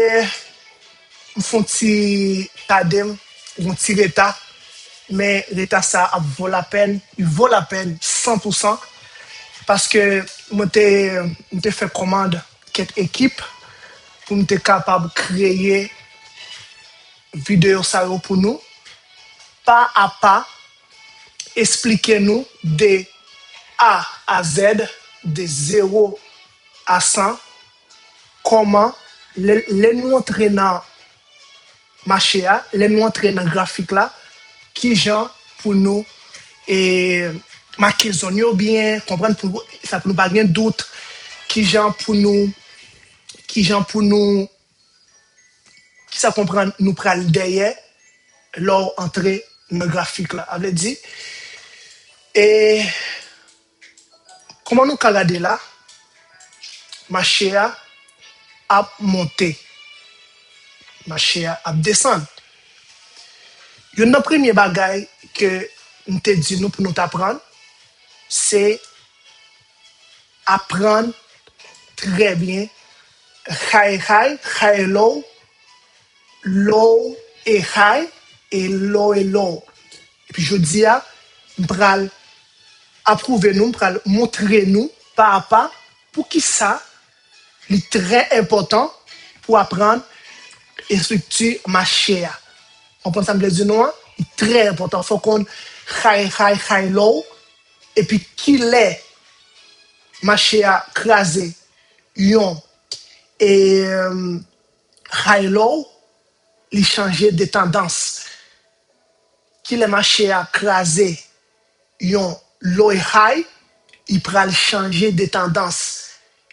Je fais un petit tadem, un petit réta, mais l'état ça vaut la peine, il vaut la peine 100% parce que moi t'ai fait commande cette équipe pour me capable de créer vidéo ça pour nous pas à pas expliquer nous de A à Z de 0 à 100 comment les nous entrer dans marché les nous entrer dans graphique là qui genre pour nous et marquer zone ou bien comprendre pour ça pour nous pas de doute qui genre pour nous qui genre pour nous qui ça comprendre nous pral derrière leur entrée dans le graphique là avait dit et comment nous regarder là marché a monter marché a descendre une premier bagage que nous te dit nous pour nous apprendre c'est apprendre très bien high low low et high et low et low et puis je dis à pral approuver nous pral montrer nous pas à pas pour qui ça est très important pour apprendre et structure marché on pense ça me dire non très important faut qu'on high low et puis qu'il est marché à craser yon et high low il changer de tendance qu'il est marché à craser yon low et high il peut changer de tendance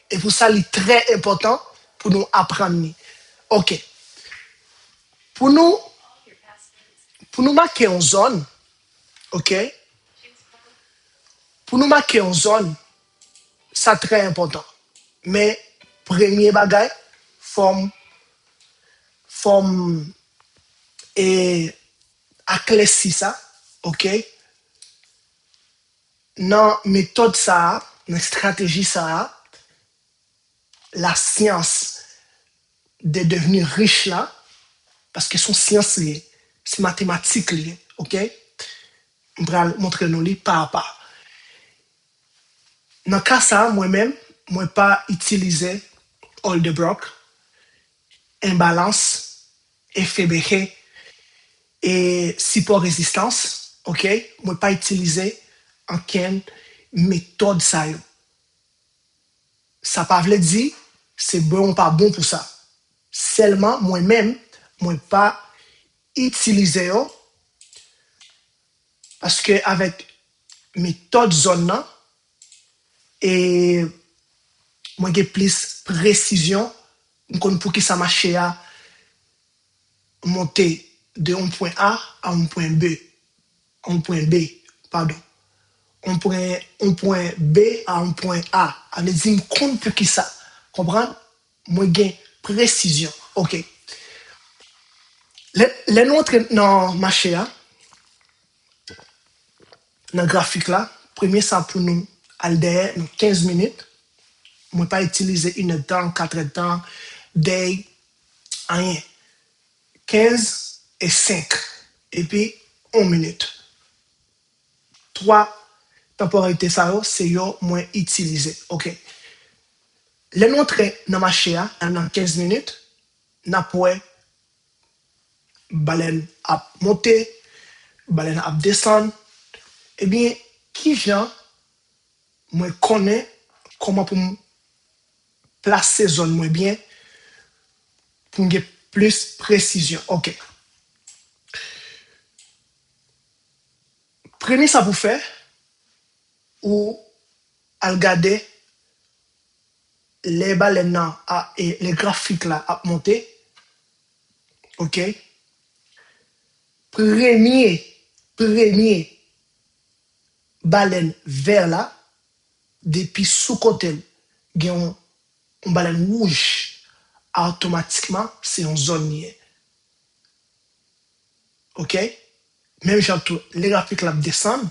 et pour ça il est très important pour nous apprendre ok pour nous marquer une zone ok pour nous marquer une zone ça très important mais premier bagage forme et éclairci ça ok dans méthode ça dans stratégie ça la science de devenir riche là parce que son science liée c'est mathématique liée ok on va montrer nous pas à pas dans cas ça moi-même moi pas utiliser Holdenbrock imbalance effet Béhet et support résistance ok moi pas utiliser aucune méthode ça pas veut dire c'est bon ou pas bon pour ça seulement moi-même moi pas utiliser parce que avec méthode zone là, et moi j'ai plus précision pour que ça marche à monter de un point A à un point B pardon un point B à un point A avec dire compte pour qui ça comprendre moi j'ai précision ok les nôtres dans marché dans le graphique là premier ça pour nous alder 15 minutes moi pas utiliser une temps 4 temps day rien 15 et 5 et puis 1 minute 3 temporalités ça c'est yo moins utilisé ok les nôtres dans marché dans 15 minutes n'a pas baleine à monter baleine à descendre eh bien qui gens moi connais comment pour placer zone moins bien pour avoir plus précision ok premier ça vous fait ou à regarder les baleines et les graphiques là à monter ok premier baleine vert là depuis sous côté il y a une baleine rouge automatiquement c'est une zone liée ok même genre les graphiques là descendent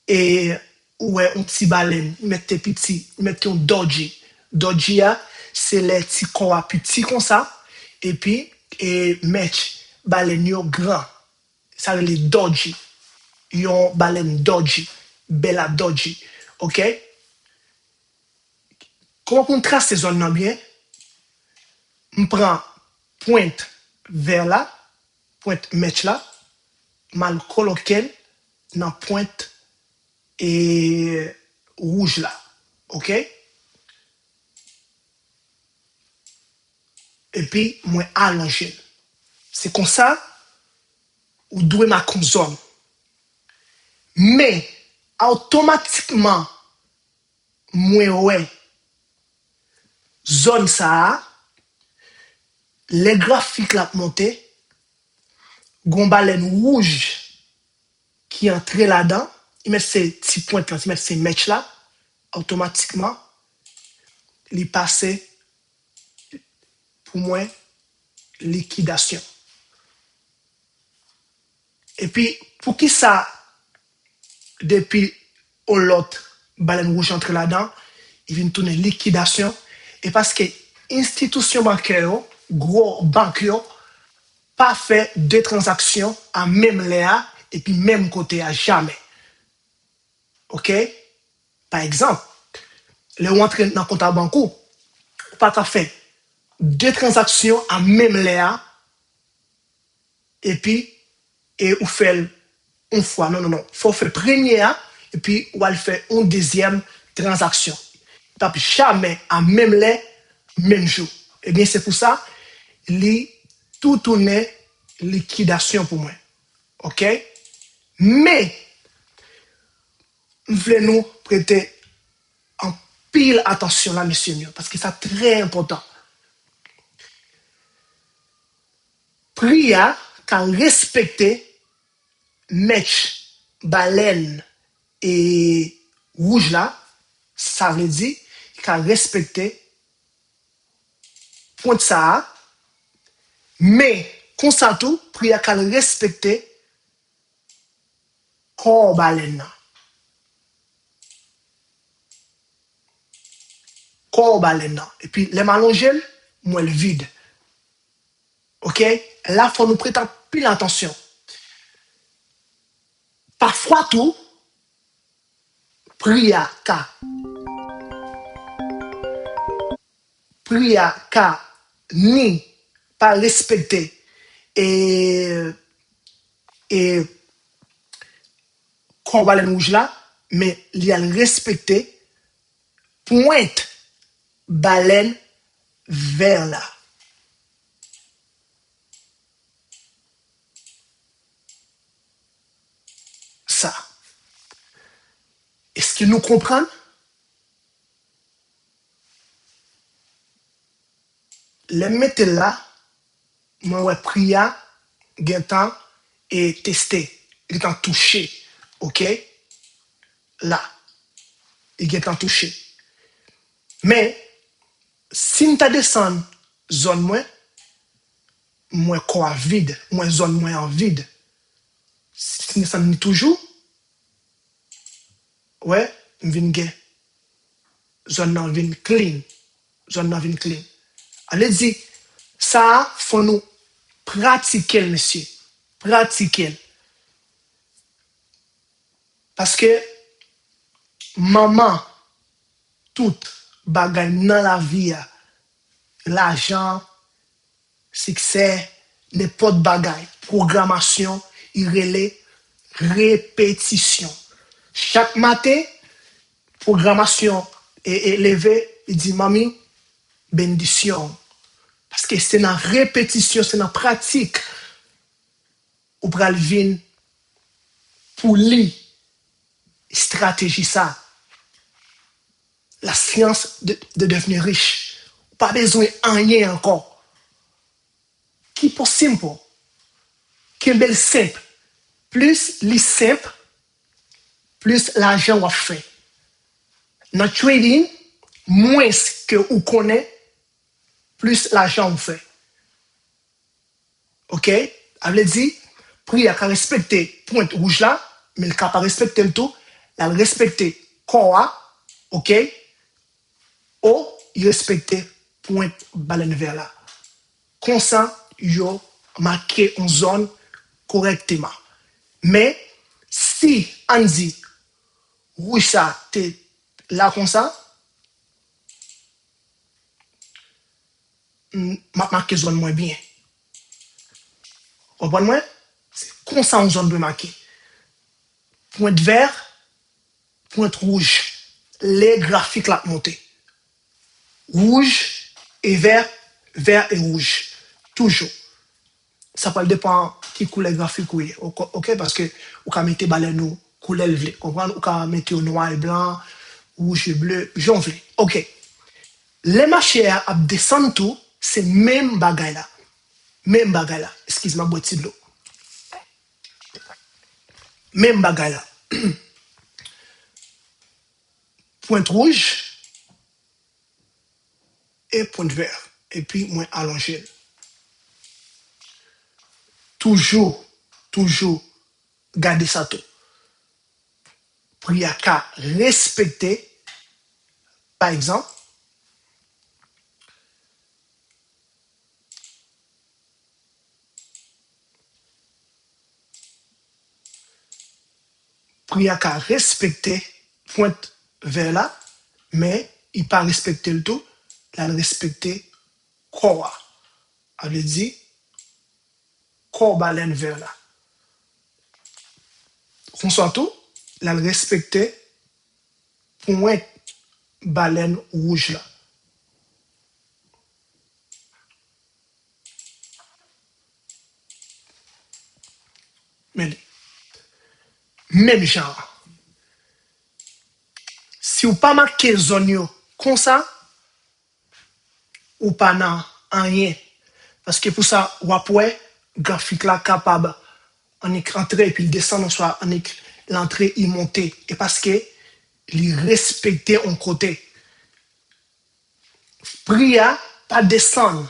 et ouais un petit baleine mettez petit mettez un dodgy c'est les petits corps petits comme ça. Et puis, et match, baleine yo grand. Ça, les dodgy. Yon baleine dodgy. Bella dodgy. OK? Comment on trace ces zones bien? On prend pointe vers là, pointe match là, mal coloqué dans pointe et rouge là. OK? Et puis, moi allongé. C'est comme ça, ou doit ma zone. Mais, automatiquement, moi, ouais, zone ça, les graphiques là monté, gon baleine rouge qui entre là-dedans, il met ces petits points là, il met ces mèches là, automatiquement, il passe pour moi liquidation. Et puis, pour qui ça, depuis l'autre baleine rouge entre là-dedans, il vient tourner liquidation. Et parce que institution bancaire, gros banque, pas fait deux transactions à même l'air et puis même côté à jamais. OK? Par exemple, le rentre dans le compte à banque, pas fait deux transactions à même l'air et puis et ou fait une fois. Non, non, non. Il faut faire première et puis ou elle fait une deuxième transaction. Pas jamais à même l'air, même jour. Eh bien, c'est pour ça, li tout tourner liquidation pour moi. OK? Mais, voulons-nous prêter en pile attention là, monsieur, parce que c'est très important. Priya qu'à respecter match, baleine et rouge là, ça veut dire qu'à respecter point de ça, mais, comme ça tout, priya qu'à respecter corps baleine là. Corps baleine là. Et puis, les malongènes, moi, le vide. OK? Là, il faut nous prêter pile attention. Parfois, tout, prière, ni pas respecter et, et qu'on va les rouge là, mais il y a respecter pointe baleine vers là. Ça. Est-ce que nous comprenons? Les mettre là, moi, ouais, prière, temps et tester. Il est en touché. OK? Là. Il est en touché. Mais, si nous descend zone moins quoi vide, moins zone moins en vide. Si nous sommes toujours, ouais, nous venons zone nan vin clean. Zone nan vin clean. Allez dit, ça, faut nous pratiquer, monsieur. Pratiquer. Parce que maman, tout bagay dans la vie, l'argent, succès, n'importe bagay, programmation, il relait répétition. Chaque matin, programmation est élevée, il dit, mamie, bénédiction. Parce que c'est dans répétition, c'est dans pratique, ou pral vin pour lui, stratégie ça. La science de devenir riche. Pas besoin de rien encore. Qui pour simple? Qui est belle simple? Plus les simple, plus l'argent va faire. Dans le trading, moins que vous connaissez, plus l'argent vous fait. OK? Elle dit, prière qu'à respecter point rouge là, mais le cas pas respecter le tout, elle respecter quoi, OK? Ou il respecter pointe baleine vert là. Comme ça, yo marqué une zone correctement. Mais si on dit rouge ça, t'es là comme ça, m'a marqué zone moins bien. Comprenez-moi? C'est comme ça une zone de marquer. Pointe vert, pointe rouge. Les graphiques là monté. Rouge et vert, vert et rouge. Toujours. Ça peut dépendre qui couleur graphique oui. OK? Parce que vous pouvez mettre baleine ou couleur vle. Comprenez? Vous pouvez mettre noir et blanc, rouge et bleu, jaune vle. OK. Les marchés à descendre tout, c'est même bagaille là. Même bagaille là. Excuse-moi, boîtier de l'eau. Même bagaille là. Pointe rouge et pointe vert. Et puis, moins allongé. Toujours, toujours, garder ça tout. Priya qu'à respecter, par exemple, priya qu'à respecter pointe vers là, mais il pas respecter le tout, il a respecter corps. On veut dire corps baleine vers là. On sent tout, il a respecter pointe baleine rouge là. Mais même genre, si vous pas marqué zone yo, comme ça, ou pas nan rien. Parce que pour ça, ou après, graphique là capable en entrer et puis il descend, soit en l'entrée il monte. Et parce que il respectait un côté. Pria pas descendre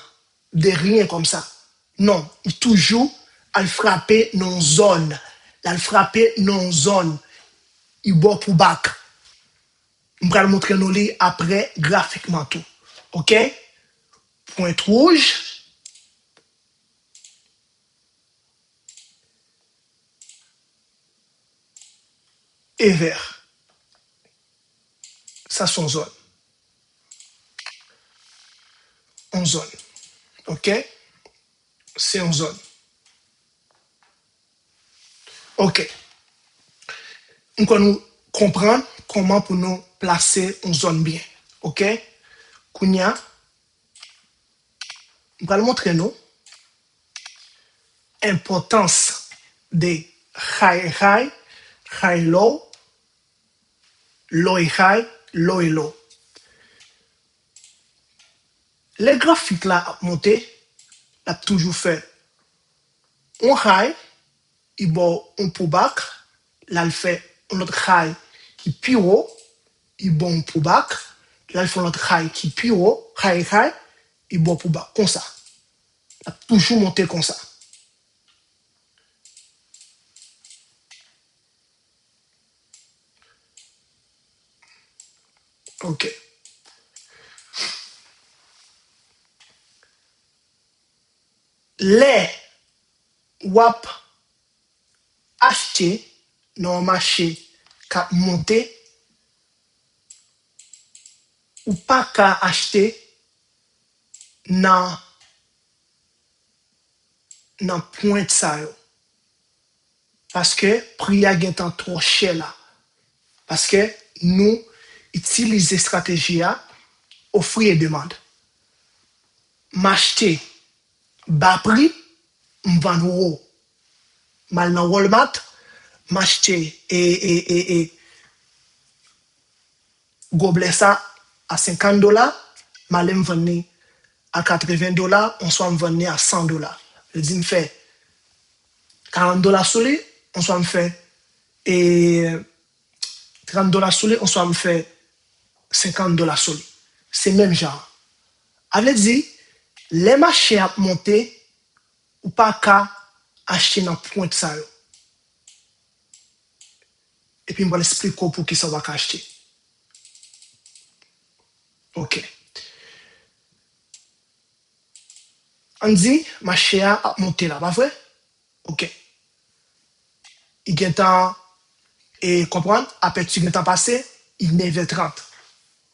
de rien comme ça. Non, il toujours à frapper non zone. À frapper non zone. Il boit pour bac. On va le montrer nous après graphiquement tout. OK? Pointe rouge et vert. Ça, c'est une zone. Une zone. OK? C'est une zone. OK. On va nous comprendre comment pour nous placer une zone bien. OK? Kounia, on va le montrer nous. Importance de high, low, low et high, low et low. Les graphiques là à monter, a toujours fait un high, il va un pullback, là il fait un autre high qui plus haut, il va un pullback, là il fait un autre high qui plus haut, high, il va un pullback, comme ça. Il a toujours monté comme ça. OK. Les wap acheter dans un marché qui a monté ou pas qu'à acheter dans pointe ça yo. Parce que prix a gen trop cher là. Parce que nous utilisons stratégie à offrir et demande. M'acheter bas prix, m'vendre haut. Mal dans Walmart, m'acheter et gobelet ça à $50, mal m'vendre à $80, on soit m'vendre à $100. Je dis me fait $40 sur lui, on soit me fait et $30 sur lui, on soit me fait $50 sur lui. C'est même genre. Avec dit, les marchés à monter ou pas qu'à acheter dans pointe ça. Et puis, je vais expliquer pour qui ça va acheter. OK. On dit, marché a monté là, pas vrai? Ok. Il y a un temps, et comprendre, après tu temps passé, il 9h30.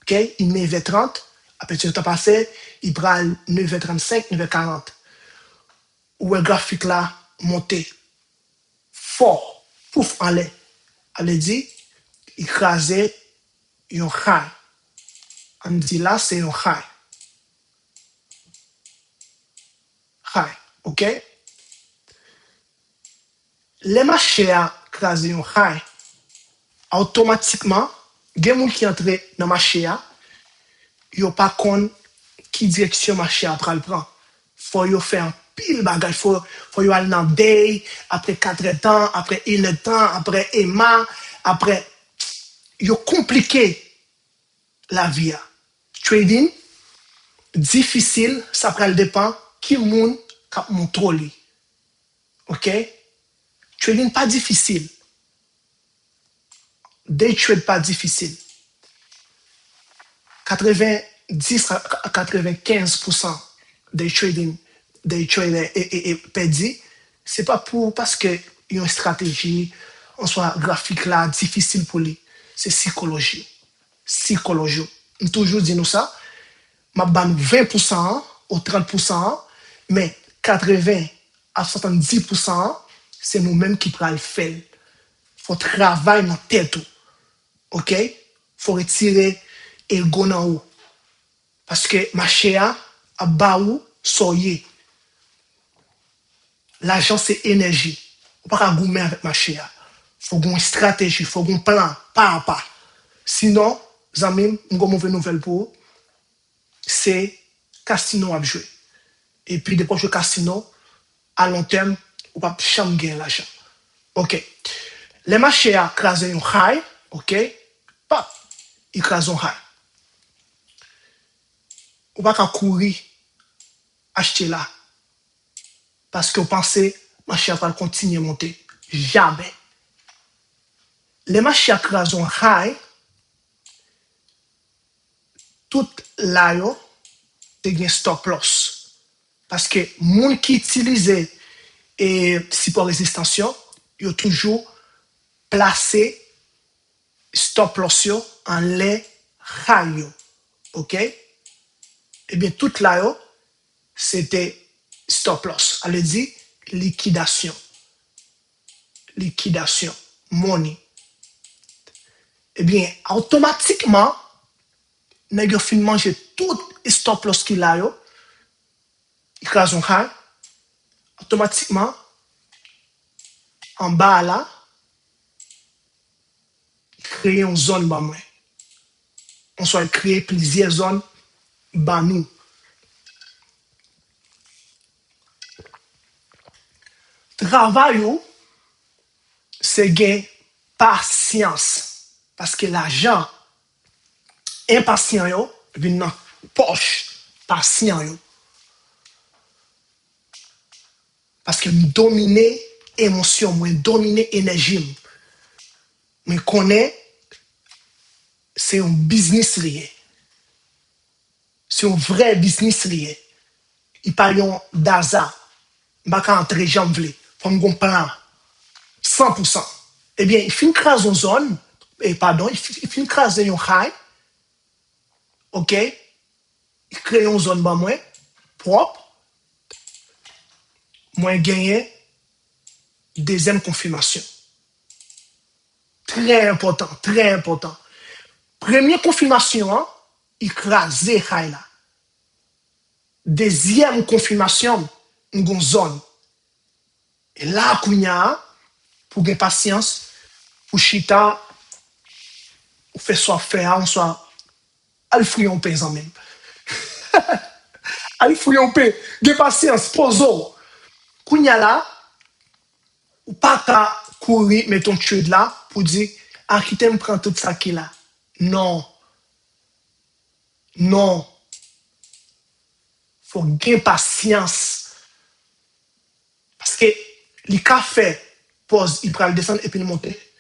Ok? Il 9h30, après tu temps passé, il prend 9h35, 9h40. Où le graphique là, monté, fort, pouf, en l'air. Elle a dit, écraser un high. On dit là, c'est un high. High. Ok? Les marchés à écraser un high, automatiquement, il y a des gens qui entrent dans le marché, ils n'ont pas compte qui direction marché après le prend. Faut yo faire un pile bagage, faut yo aller dans day, après 4 temps, après 1 temps, après EMA, après yo compliqué la vie. Trading difficile, ça prend le dépend qui moun kap contrôle. OK? Trading pas difficile. Day trade pas difficile. 90 à 95% des trading, des traders et perdu, c'est pas pour parce que y a une stratégie, on soit graphique là, difficile pour lui. C'est psychologie. Psychologie. On toujours dit nous ça. Ma banne 20% ou 30%, mais 80 à 70%, c'est nous-mêmes qui prenons le faire. Faut travailler dans tête. OK? Faut retirer et go dans haut. Parce que marché a bas ou soyez. L'argent c'est énergie. On ne peut pas goumer avec marché a. Faut une stratégie, faut un plan, pas à pas. Sinon, amis, une mauvaise nouvelle pour vous, c'est casino à jouer. Et puis, depuis que casino, à long terme, on ne peut pas jamais gagner l'argent. OK. Les marchés a crasé un high, OK? Pas, il crase un high. On ne peut pas courir, acheter là. Parce que vous pensez, marché va continuer à monter. Jamais. Les marchés à crase un high, tout là, c'est un stop loss. Parce que les gens qui utilisent et support résistance, ils ont toujours placé stop loss en les high. OK? Eh bien, tout là, c'était stop loss. Elle dit liquidation. Liquidation. Money. Eh bien, automatiquement, nèg yo fin manger tout stop loss qu'il a yo, écrase un high, automatiquement, en bas là, créer une zone bas moi. On soit créer plusieurs zones bas nous. Travail yo, c'est gain patience. Parce que l'argent, impatient yo, vient dans poche, patient yo. Parce que me dominer émotion, me dominer énergie. Me connaît, c'est un business lié. C'est un vrai business lié. Il parle d'hasard. Je ne vais pas entrer jambe vle. Faut me plan 100%. Eh bien, il finit craser une zone, il finit craser un high, OK? Il crée une zone bas moins propre, moins gagné deuxième confirmation. Très important, très important. Première confirmation, hein, il crase high là. Deuxième confirmation, une zone. Et là, kounya, pour gagner patience, pour chita, ou faire soit faire, on soit, al fouiller un peu en même. Al fouiller un peu, gagner patience, poso. Kounya là, ou pas qu'à courir, mais ton trade là, pour dire, ah, qui t'aime prendre tout ça qui là. Non. Non. Faut gagner patience. Parce que les cafés, pause, il prend le descendre et puis le monter.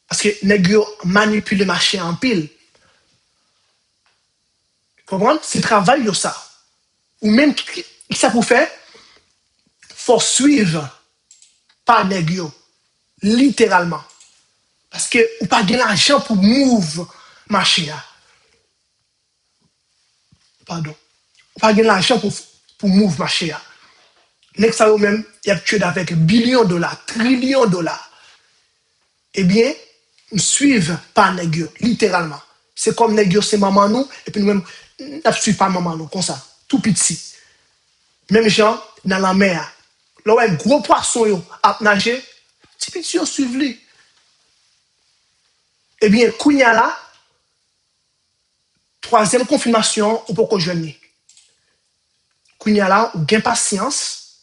Parce que les gars manipulent le marché en pile. Comprends? C'est travail ça. Ou même Ça pour faire, faut suivre par nèg yo, littéralement. Parce que ou pas de l'argent pour move marché. Pardon. Ou pas de l'argent pour move marché. Nèg ça yo même, y a tué avec billions de dollars, trillions de dollars. Eh bien, nous suivons pas nèg yo, littéralement. C'est comme nèg yo c'est maman nous et puis nous même n'a suivons pas maman nous comme ça, tout petit. Même gens dans la mer. Là où un gros poisson yo a nager, petit petit yo suivent lui. Eh bien, kounya là, troisième confirmation, ou pour que je n'y. Kounya là, ou gain patience,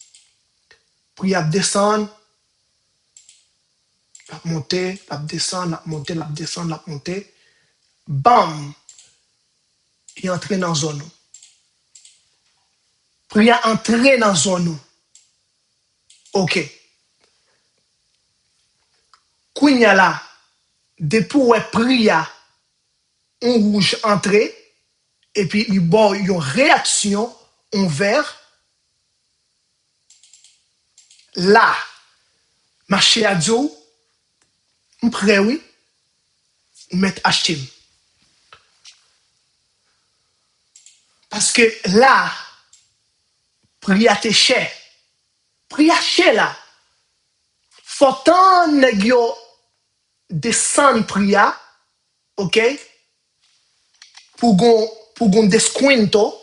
pour y descendre, la monter, la descendre, la monter, la descendre, la monter. Bam! Il entre dans la zone. Pour y entrer dans la zone. Ok. Kounya là, depuis où est priya, on rouge entré, et puis il y a une réaction en vert. Là, marché à Dieu, on prêt, oui, on met acheter. Parce que là, priya te cher. Priya cher là. Faut tant nèg yo descendre priya, ok? Pour gon descuento,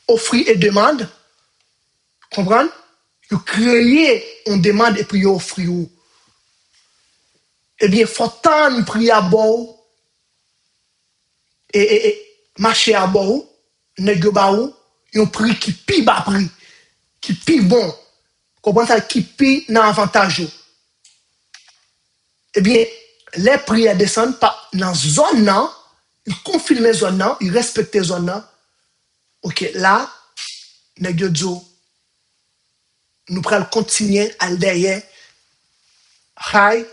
offre et demande. Comprendre? Yo créer une demande et puis yo offre ou. Eh bien, faut tant priya bon et marché à bon, nèg yo ba ou, yon prix qui pi bas prix, qui pi bon. Comprenez ça qui pi nan avantage. Eh bien, les prix descendent pas dans zone nan, ils confirment les zones nan, ils respectent les zones nan. Ok, là, nèg yo dio, nous prenons continuer à derrière high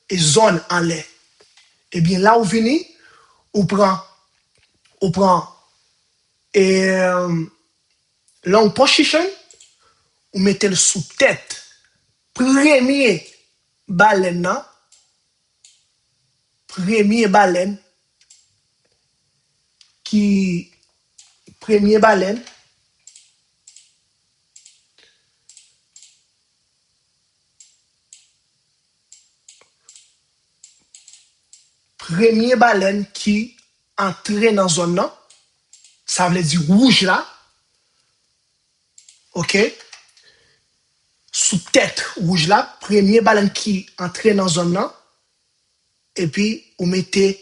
et zone en l'air. Eh bien, là où vini, on prend et long position, on mettez le sous tête. Premier baleine nan, premier baleine qui premier baleine premier baleine qui entre dans zone nan, ça veut dire rouge là, ok, sous tête rouge là, premier baleine qui entre dans zone nan, et puis vous mettez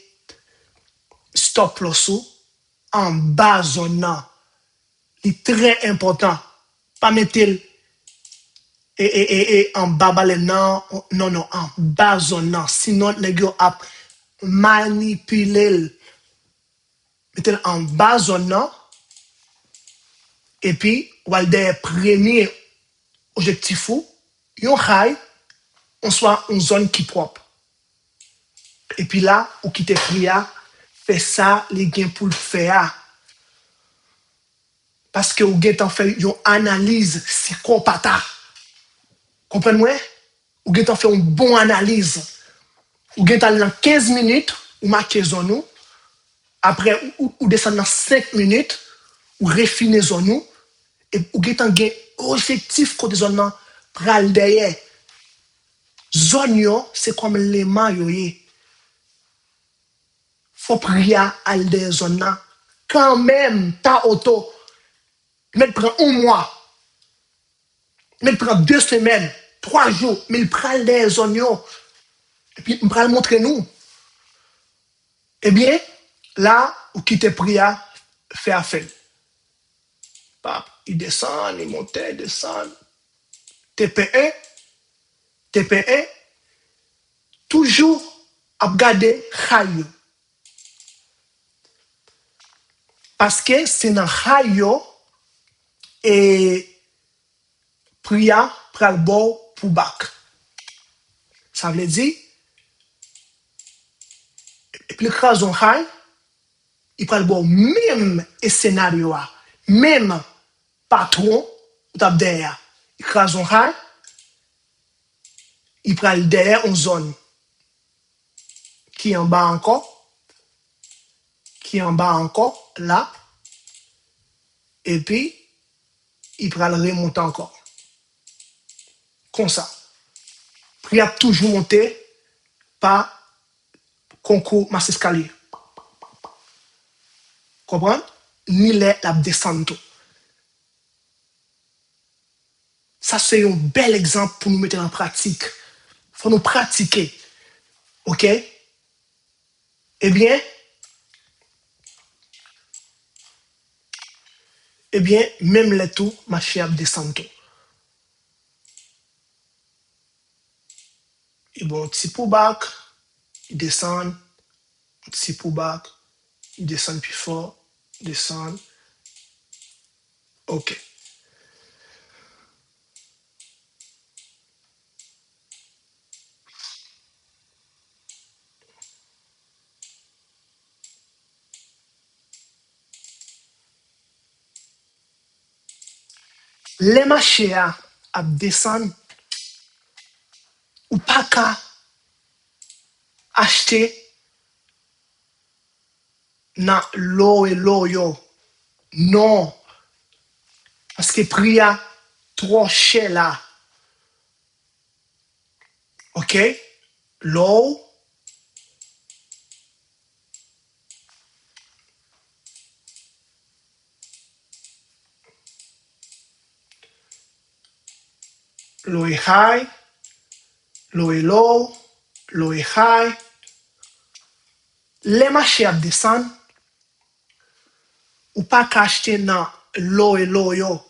stop loss en bas zone nan. C'est très important. Pas mettre et en bas baleine nan, non, en bas zone nan. Sinon, les gars a manipulé. Mettez en bas zone nan, et puis, ou al des premier objectif ou, yon high, on soit une zone qui propre. Et puis là, ou qui te pria, fait ça, les gains pour le faire. Parce que ou gain fait une analyse psychopathe. Comprenez-moi? Ou gain fait une bonne analyse. Ou gain dans 15 minutes, ou marquez zone. Après, ou descend dans 5 minutes, ou refine zone. Et ou gain gain objectif côté zone pral derrière. Zone yo, c'est comme les mains yo yé. Faut prier à des zones quand même ta auto. Mais il prend un mois. Mais il prend 2 semaines, 3 jours. Mais il prend des zones yo. Et puis il prend le montrer nous. Eh bien, là, où qui te pria, fait affaire. Pape, il descend, il monte, il descend. TP1, TP1, toujours à regarder Hayo. Parce que c'est dans Hayo et pria pral bon pour bac. Ça veut dire, et puis le crason high, il pral bon même scénario, même patron, ou tap derrière. Il crase un high, il prend derrière une zone qui est en bas encore, qui est en bas encore, là, et puis il prend le remonter encore. Comme ça. Puis il a toujours monté par concours masse escalier. Comprends? Ni les la descendre tout. Ça, c'est un bel exemple pour nous mettre en pratique. Il faut nous pratiquer. OK? Eh bien, même les tout, ma chère descend tout. Et bon, petit pullback, il descend, petit pullback, il descend plus fort, il descend. OK. Les marchés à descendre, ou pas qu'à acheter dans l'eau et l'eau yo. Non. Parce que prix a trop cher là. OK? L'eau, l'eau est high, l'eau est low, l'eau est high. Les marchés à descendre, ou pas qu'à acheter dans l'eau et l'eau yo.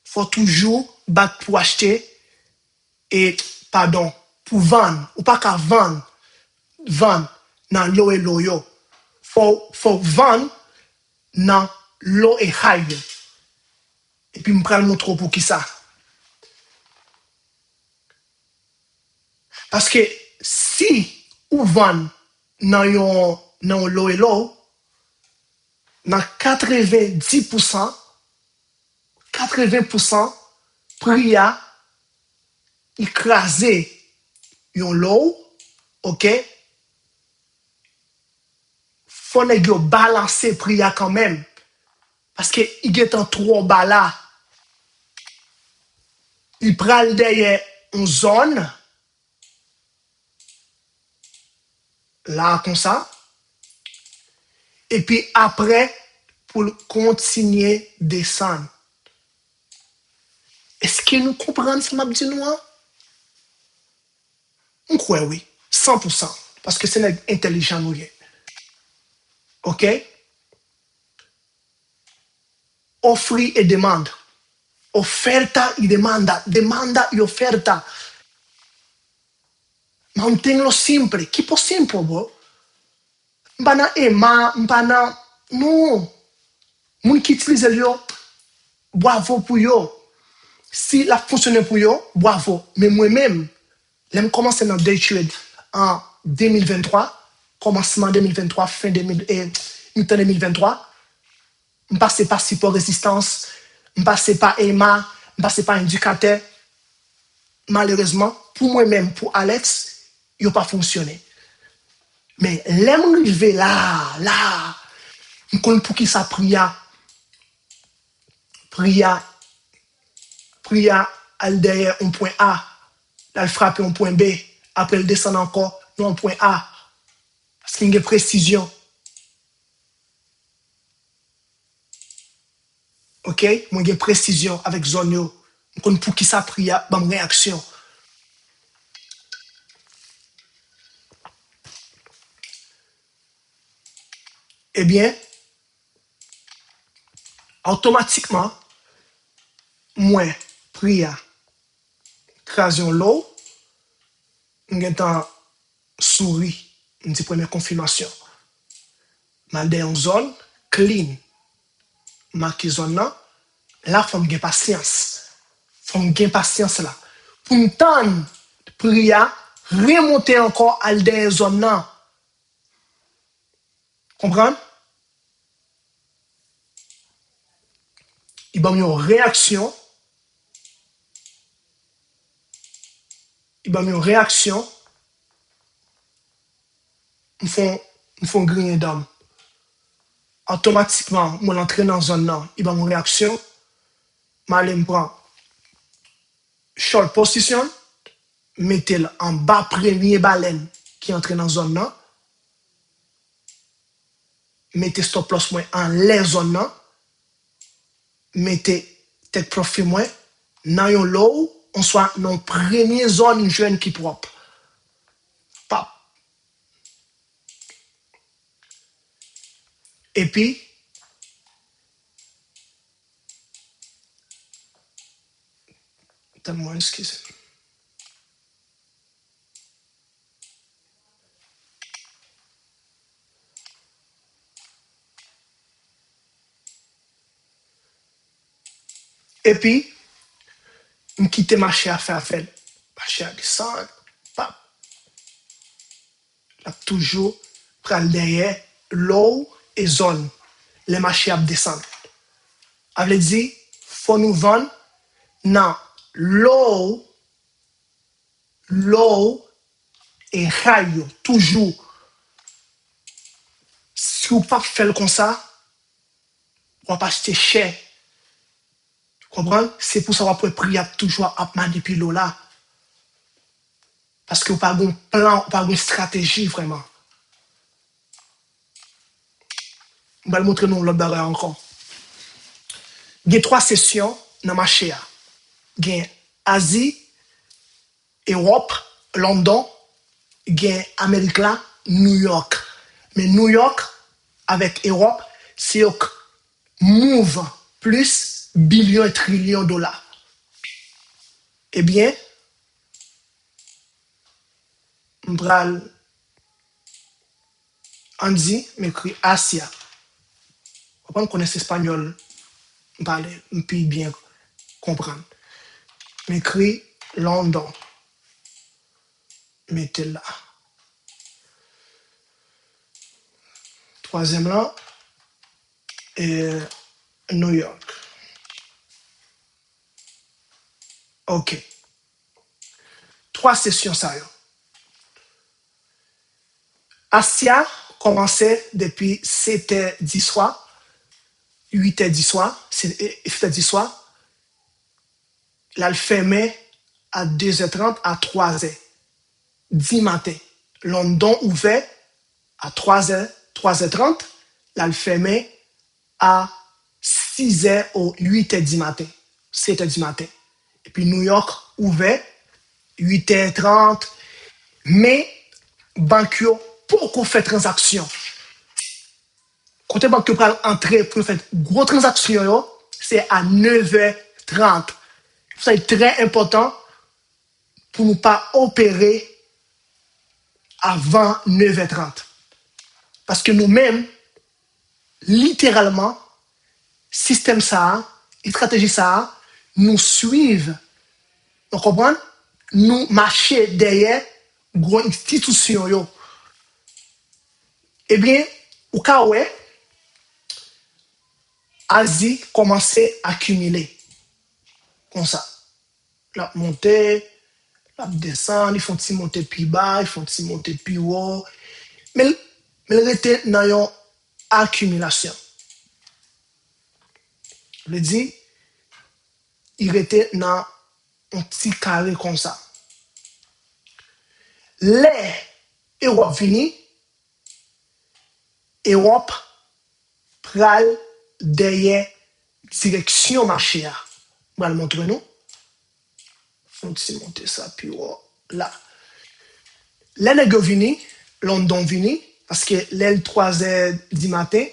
Faut toujours battre pour acheter et, pardon, pour vendre. Ou pas qu'à vendre dans l'eau et l'eau yo. Faut vendre dans l'eau et high. Et puis, je prends le montrer pour qui ça. Parce que si ou vend dans l'eau et l'eau, dans 90%, 80% prix a écrasé yon l'eau, ok? Faut que balancer prix a quand même. Parce que il est en trop bas là. Il prend derrière une zone, là comme ça, et puis après, pour continuer descendre. Est-ce que nous comprenons ce que je dis nous? On croit oui, 100%, parce que c'est intelligent nous. OK? Offre et demande. Oferta y demanda. Demanda y oferta. Manténlo simple. Keep it simple, bro. Mbana mbana, non. Moun qui utilise yo, bravo pour yo. Si la fonctionne pour yo, bravo. Mais moi-même, j'ai commencé dans day trade en 2023, commencement 2023, fin 2000 et mi-temps 2023. Je passe par support résistance, je passe par EMA, je passe par indicateur. Malheureusement, pour moi-même, pour Alex, il n'a pas fonctionné. Mais l'aime arrivé là, je connais pour qui ça pria, al derrière un point A, là, frappe un point B, après il descend encore dans un point A, parce qu'il y a une précision. OK? Moi, j'ai précision avec zone yo. Je connais pour qui ça pria, bonne réaction. Eh bien, automatiquement, moi, pria, création l'eau, on est en souris, une première confirmation. Mal dans une zone clean, marqué zone là, là, faut me patience. Faut me patience là. Pour me tendre, pria, remonter encore à des zones là. Comprends? il va une réaction, il va une réaction, ils font griller d'âme. Automatiquement, moi l'entrée dans zone là, il va une réaction, mal me prend short position, mettez-le en bas premier baleine qui entre dans zone là, mettez stop loss moins en les zone là, mettez tête profit moins dans yon low, on soit dans première zone jeune qui propre. Pap. Et puis, moi excusez. Et puis, je quitte marché à faire faire. Marché à descendre. Pap. Là, toujours, prendre derrière low et zone. Les marchés à descendre. Avait dit, faut nous vendre dans low et high. Toujours. Si vous ne pas faire comme ça, on va pas acheter cher. Comprends? C'est pour ça qu'on peut prier toujours à manipuler là. Parce que vous n'avez pas un plan, pas une stratégie vraiment. Je vais vous montrer nous l'autre barrière encore. Il y a 3 sessions dans le marché. Il y a Asie, Europe, London, il y a Amérique là, New York. Mais New York, avec Europe, c'est move plus billions et trillions de dollars. Eh bien, m'bral Andy m'écrit Asia. On connaît l'espagnol, m'parler, m'pi bien comprendre. M'écrit London. Mettez là. Troisième là, et New York. OK. 3 sessions ça. Asia commençait depuis 7h10 soir, 8h10 soir, 7h10 soir. Là, elle fermait à 2h30 à 3h. 10 matin. London ouvert à 3h, 3h30. Là, elle fermait à 6h ou 8h10 matin. 7h10 matin. Et puis New York ouvert 8h30. Mais, banque beaucoup fait transaction. Côté banque pour entrer pour faire gros transaction, c'est à 9h30. C'est très important pour ne pas opérer avant 9h30. Parce que nous-mêmes, littéralement, système ça, stratégie ça, nous suivons. Vous comprenez? Nous marchons derrière gros institutions. Eh bien, au cas où, Asie commençait à accumuler. Comme ça. La montée, la descendre, ils font monter plus bas, ils font monter plus haut. Mais il était dans une accumulation. Je veux dire, il était dans un petit carré comme ça. Les Europe vini, Europe pral derrière direction marché. Je vais le montrer nous. Font monter ça puis là. Les nègres vini, London vini, parce que l'aile 3h du matin,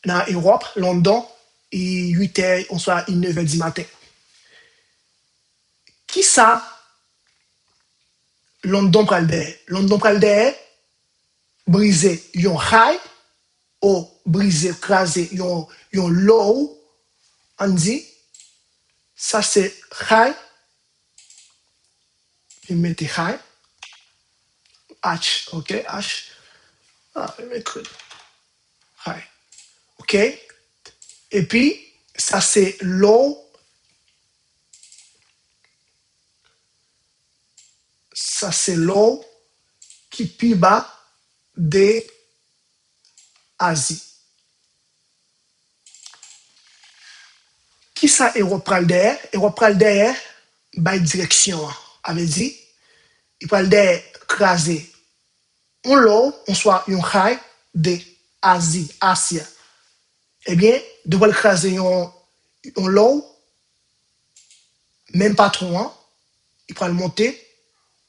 dans Europe, London, et 8h, on soit 9h du matin. Qui ça? London pral derrière. London pral derrière, briser yon high, ou briser, craser yon low, on dit, ça c'est high, je mets high, H, ok, H, je mets high, ok, et puis, Ça, c'est l'eau. Ça, c'est l'eau qui plus bas de Asie. Qui ça est repral derrière? Et repral derrière, by direction. Avait dit, il parle derrière craser. On l'eau, on soit un high de Asie, Asia. Eh bien, de le craser un l'eau, même pas trop, hein, il peut le monter,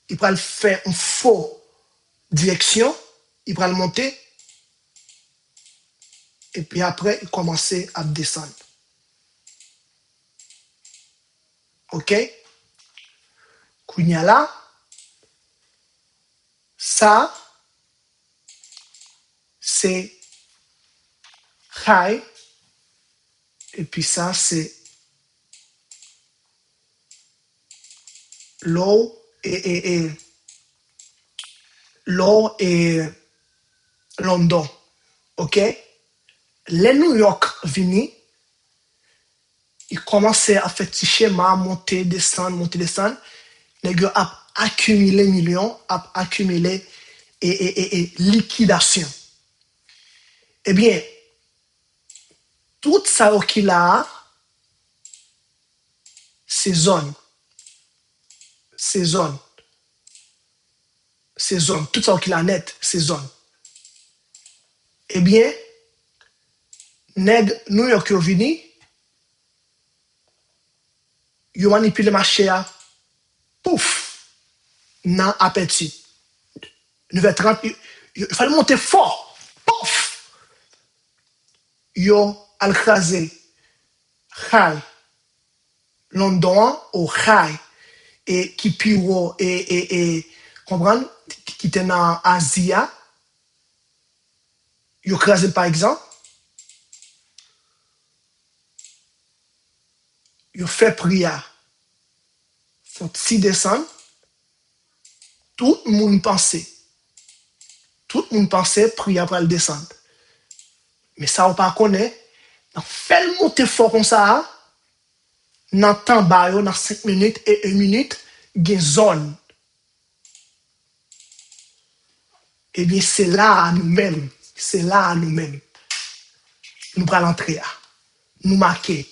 il peut le faire une faux direction, il peut le monter, et puis après, il commence à descendre. OK? Kounya là, ça, c'est high, et puis ça, c'est low low et London. OK? Les New York vini, ils commençaient à faire petit schéma, monter, descendre. Les gars ont accumulé millions, ont accumulé et liquidation. Eh bien, tout ça qu'il a, ces zones, ces zones, ces zones, tout ça qu'il a net, ces zones. Eh bien, nèg New York yo vini, yo manipule marché à pouf, nan appétit. 9h30, il fallait monter fort, pouf, yo al krasé high London au high et qui piro et comprendre qui était dans Asie, yo krasé par exemple, yo fait prière, font si descendre, tout le monde pensait prière pour le descendre. Mais ça, on pas connaît. Fait le monter fort comme ça, dans temps bas, dans 5 minutes et 1 minute, il y a une zone. Eh bien, c'est là à nous-mêmes. C'est là à nous-mêmes. Nous prenons l'entrée. Nous marquer.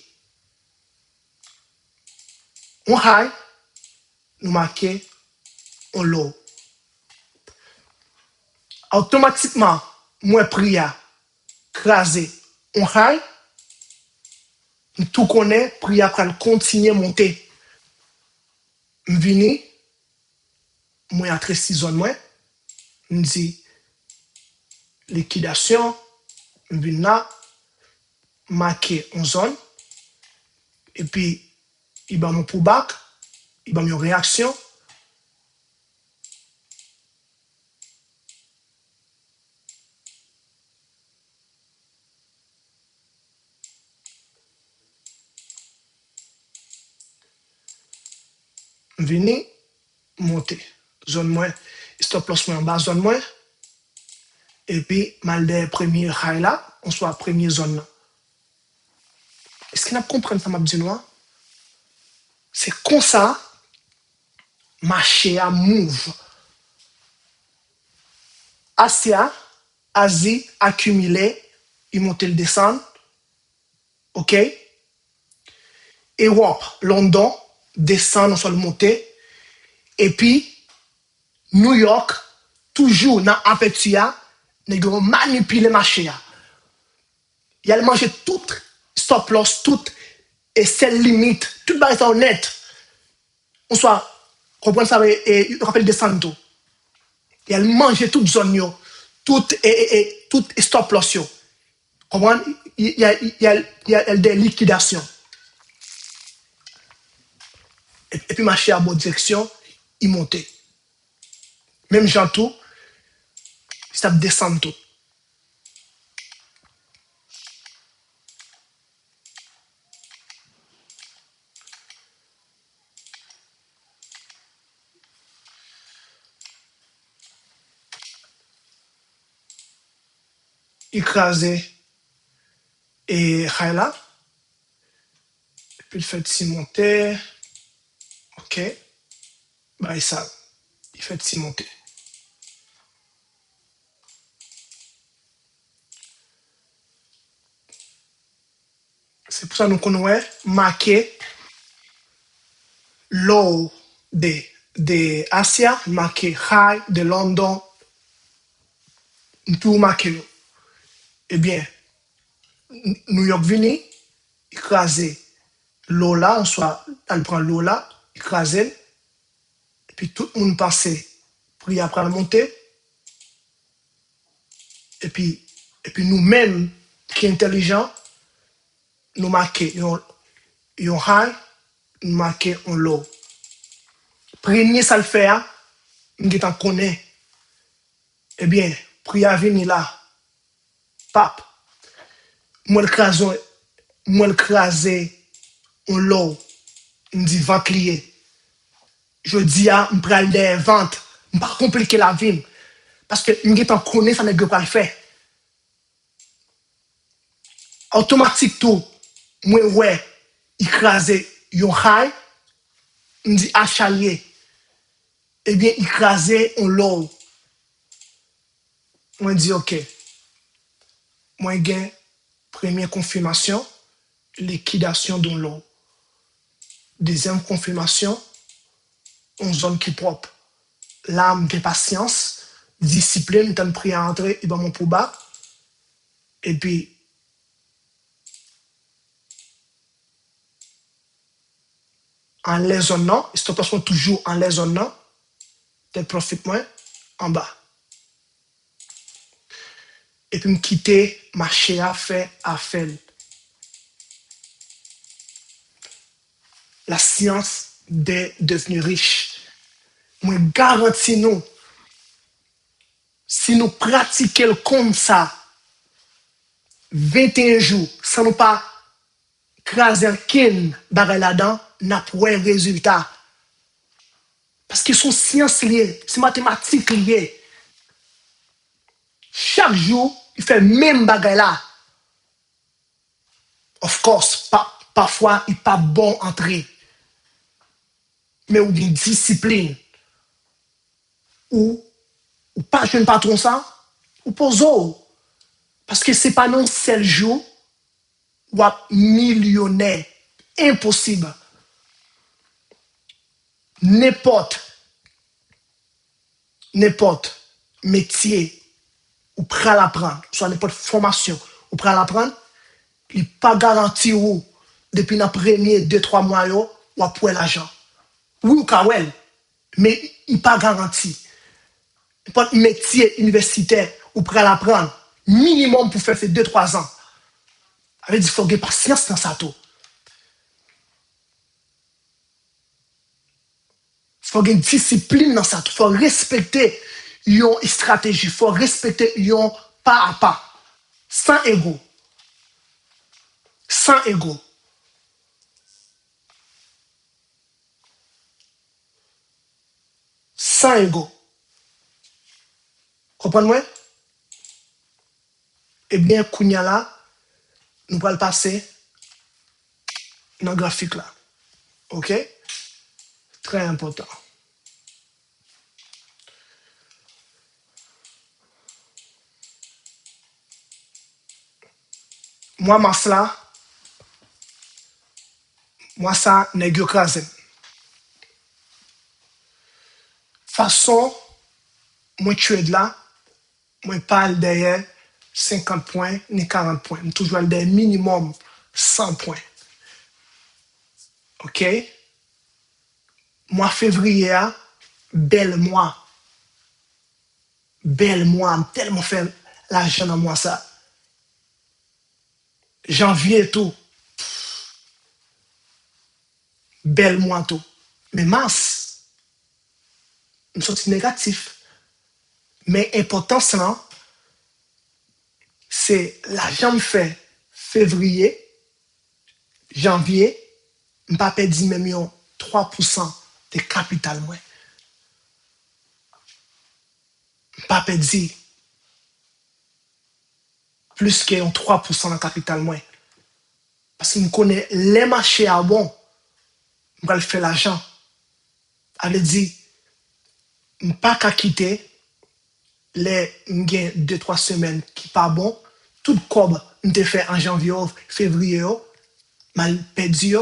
On high, nous marquer on low. Automatiquement, moi prière, craser, on high, nous tout connaît, prière pour continuer à monter. Je viens, moi à 6 zones, moi, je dis liquidation, je viens là, marquer en zone, et puis, il va mon pullback, il va une réaction. Venez monter. Zone moins, stop loss moins en bas, zone moins. Et puis, mal des premiers high là, on soit première zone là. Est-ce qu'il a compris ça, m'a dit noir? C'est comme ça, marché à move. Asia, Asie, accumulé, il monte le descend. OK? Europe, London, descend, on soit le monter. Et puis, New York, toujours dans l'appétit, nous avons manipulé le marché. Il a mangé tout stop loss, tout et celle limite, tout bas est honnête. On soit, comprendre ça, et rappelle descendre tout. Il a mangé toute zone, tout tout stop loss. Comprendre? Il y a des liquidations. Et puis, marché à bonne direction, il montait. Même gens tout, ça descend tout. Écrasé et Khaila. Puis il fait petit monter. OK. Bah, ça. Il fait petit monter. C'est pour ça que nous connaissons marqué low de Asia, marqué high de London, tout marqué. Eh bien, New York vini, écraser Lola, on soit, elle prend Lola, écraser, et puis tout le monde passait, puis après la montée, et puis, et puis nous-mêmes, qui sommes intelligents, nous marquons un high, nous marquons un low. Premier ça le fait, nous t'en connaît. Eh bien, prière venir là, pape, moi le craser un low, me dit vente lié. Je dis à me prendre des ventes, me pas compliquer la vie. Parce que nous t'en connaît, ça n'est pas le faire. Automatique tout, moi ouais, écraser un high, me dit achalier. Eh bien, écraser un low. Moi dis ok. Moi gain première confirmation, liquidation d'un low. Deuxième confirmation, une zone qui est propre. L'âme de patience, discipline, t'as pris à entrer, et ben mon pour bas. Et puis, en lézonnant, stoppation toujours en lézonnant, t'es profite moins en bas. Et puis me quitter, marcher à faire. La science de devenir riche. Moi, garantis nous, si nous pratiquons comme ça, 21 jours, sans nous pas craser kin bagay là-dedans, n'a pas un résultat. Parce que sont sciences liées, c'est mathématiques liées. Chaque jour, il fait même bagay là. Of course, parfois, il n'est pas bon entrer. Mais ou bien discipline. Ou pas jeune patron ça, ou pose. Parce que c'est pas non seul jour ou millionnaire. Impossible. N'importe métier ou prêt à l'apprendre, soit n'importe formation ou prêt à l'apprendre, il n'est pas garanti ou depuis les premiers 2-3 mois ou après l'argent. Oui ou kawel, mais il n'est pas garanti. N'importe métier universitaire ou prêt à l'apprendre, minimum pour faire 2-3 ans. Avec il faut avoir patience dans ça tout. Il faut avoir discipline dans ça tout. Il faut respecter une stratégie. Il faut respecter un pas à pas. Sans ego. Sans ego. Sans ego. Comprenez-moi? Eh bien, Kounia là, nous allons passer dans le graphique là. OK? Très important. Moi, Masla, moi, ça, n'est que crasé. Façon, moi, tu es de là, moi, parle derrière 50 points, ni 40 points. Moi, toujours derrière minimum 100 points. OK? Mois février, bel mois. Bel mois, tellement fait l'argent dans moi ça. Janvier tout, bel mois tout. Mais mars, nous sommes négatifs. Mais important, c'est l'argent me fait février, janvier, je ne pas perdre même 3% de capital moins. Je ne pas perdre plus que 3% de capital moins. Parce que je connais les marchés à bon, je vais faire l'argent. Elle dit, je ne pas qu'à quitter les 2-3 semaines qui pas bon. Tout comme je fait en janvier, février, mal perdu.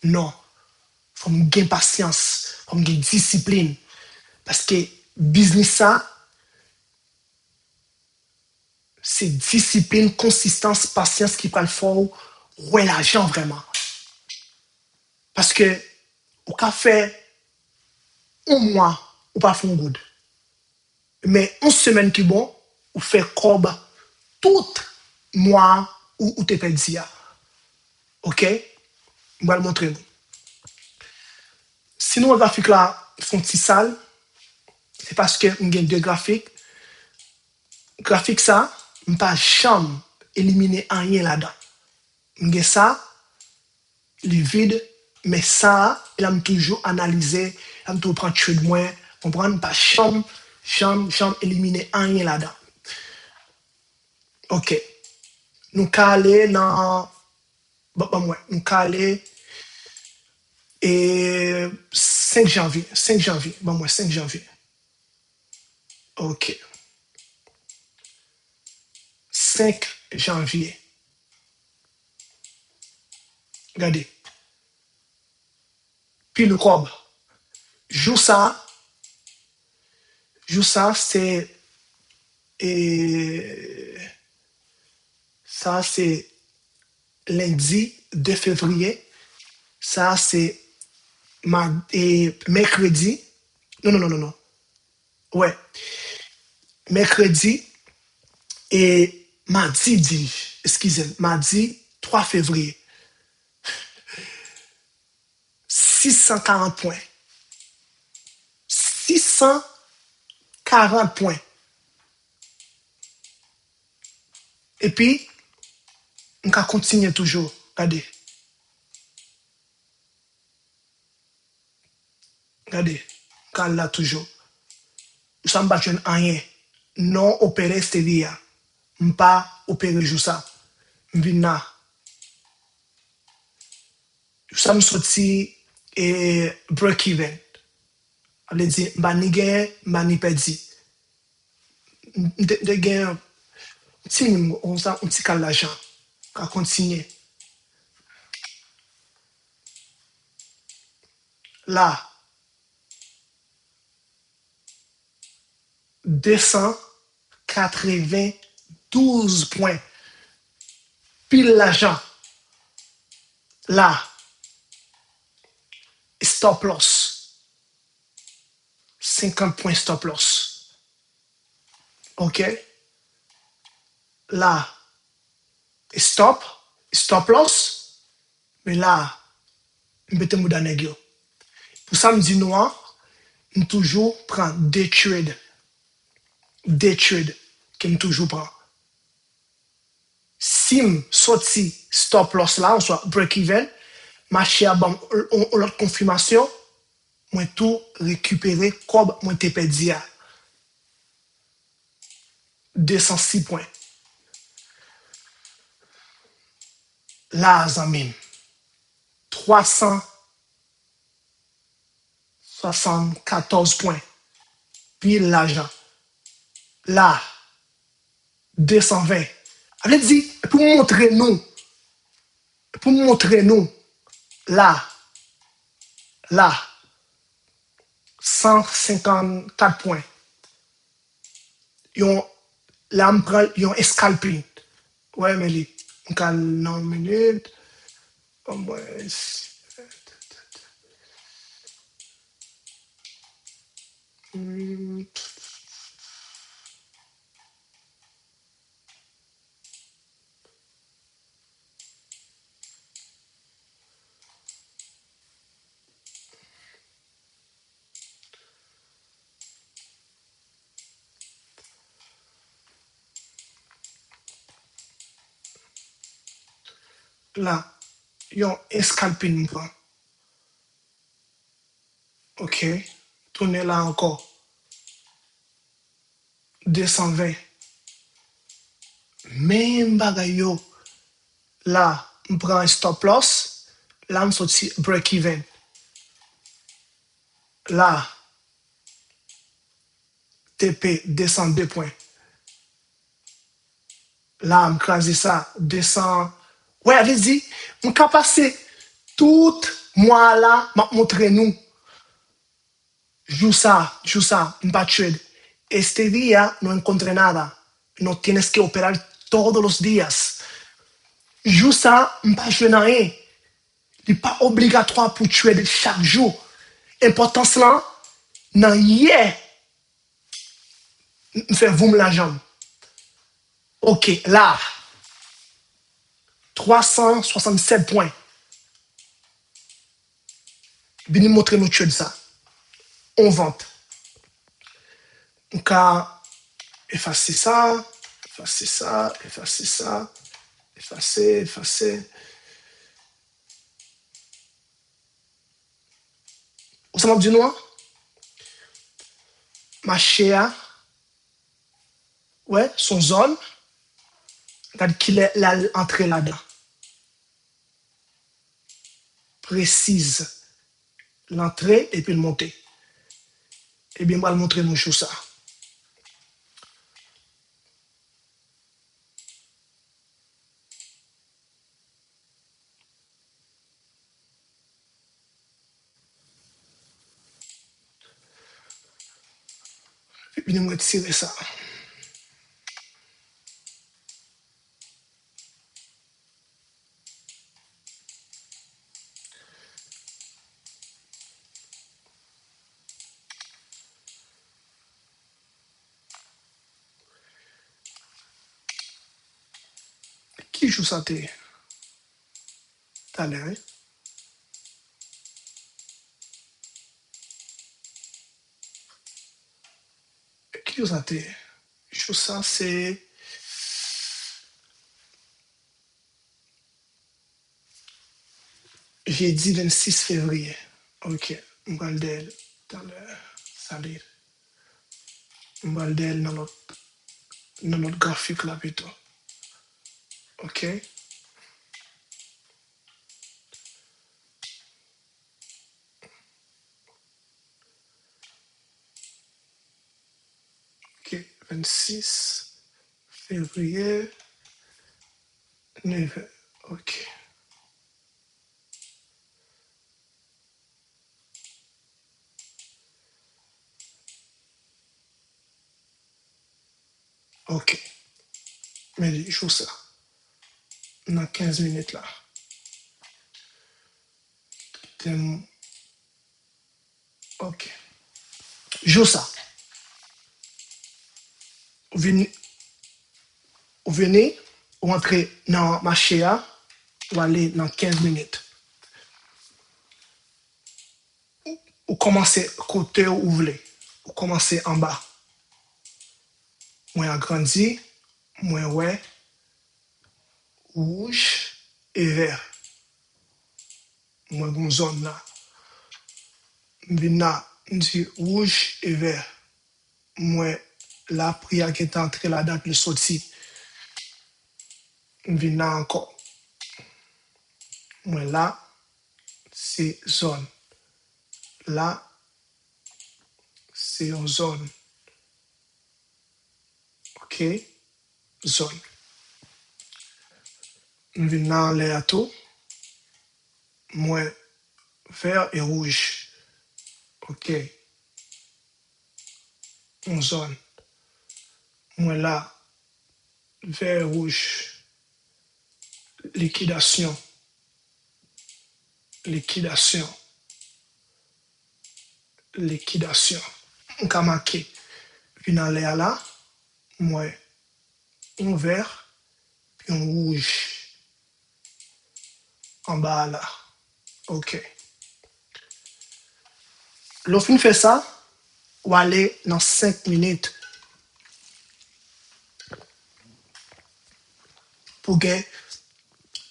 Non. Il faut gagner patience, il faut gagner discipline. Parce que business, ça, c'est discipline, consistance, patience qui peut le faire. Ouais, l'argent vraiment. Parce que, au café, un mois, ou pas faire good. Mais une semaine qui est bon, ou faire comme tout mois où tu peux dire. OK? Je vais le montrer. Sinon, le graphique là, son petit sale, c'est parce que on gagne deux graphiques. Graphique ça, je ne pas jamais éliminer rien là-dedans. On gagne ça, les vides, mais ça, il a toujours analysé, il a toujours prendre de moins, comprendre, pas jamais, jamais éliminer rien là-dedans. OK. Nous caler dans, nous caler et 5 janvier, 5 janvier, 5 janvier. OK. 5 janvier. Regardez. Puis le cob. Jour ça, c'est. Et ça, c'est lundi 2 février. Ça, c'est mercredi. Non, non, non, non, non. Ouais. Mercredi et mardi, excusez, mardi 3 février. 640 points. 640 points. Et puis, on va continuer toujours. Regardez. Regardez. On là toujours. Nous sommes battus en rien. Non opéré stevia. Pas opéré juste ça. Vina. Nous sommes sortis et break-even. On a dit, mani gain, mani perdu. De gain, on petit cal l'argent. On va continuer. Là, 292 points. Pile l'argent. Là, stop loss. 50 points stop loss. OK? Là, stop loss. Mais là, je vais me donner. Pour ça, je dis noir, je toujours prends des trades. Des trades que je toujours prends. Si je sorti stop loss là, on soit break-even, marché à l'autre confirmation, moi tout récupérer comme moi t'ai perdu à 206 points. Là, Zamim, 374 points. Puis l'argent. Là, 220. Elle dit, pour montrer nous, là, 154 points. Là, on prend un scalping. Ouais, mais on a 9 minutes. Là, il y a un scalping. OK. Tournez là encore. 220. Même bagaille yo. Là, je prends un stop loss, là, je sorti break even. Là, TP descend 2 points. Là, je crase ça, descend. Ouais, vas-y, on peut passer tout mois là, je montrer nous. Joue ça, un trade. Este día no encontré nada. No tienes que operar todos los días. Joue ça, pas jouer dans rien. Il n'est pas obligatoire pour tuer chaque jour. Importance là, dans hier, faire vous la jambe. Ok, là, 367 points. Venez montrer nous tuer ça. On vente. Donc, effacer ça, effacer ça, effacer ça, effacer, effacer. Ça m'a dit noir? Ma chère, ouais, son zone, regarde qu'il est entré là-dedans. Précise l'entrée et puis le monter. Eh bien, moi, le montrer nous sur ça. Et puis, nous retirer ça. Qui joue ça, t'es? T'as l'air, hein? Qui joue ça, t'es? Joue ça, c'est. J'ai dit 26 février. Ok. Mbaldel, dans le salir. Mbaldel dans notre graphique là plutôt. Ok. Ok. 26 février. 9. Ok. Ok. Mais je joue ça. Dans 15 minutes là. Ok. Joue ça. Vous venez, vous entrez dans ma chéa, ou aller dans 15 minutes. Vous commencez côté où vous voulez. Vous commencez en bas. Moi agrandi, moi ouais, rouge et vert. Moi une zone là. Vina dit rouge et vert. Moi la prière qui est entrée la date le sorti. Vina encore. Moi là, c'est zone. Là, c'est une zone. Ok? Zone. Vina les à tout. Moi vert et rouge. Ok. Une zone. Moi là, vert, rouge. Liquidation. Liquidation. Liquidation. On a marqué. Une aller là. Moi, un vert, puis un rouge. En bas là. Ok. Lorsqu'on fait ça, on va aller dans 5 minutes pour gagner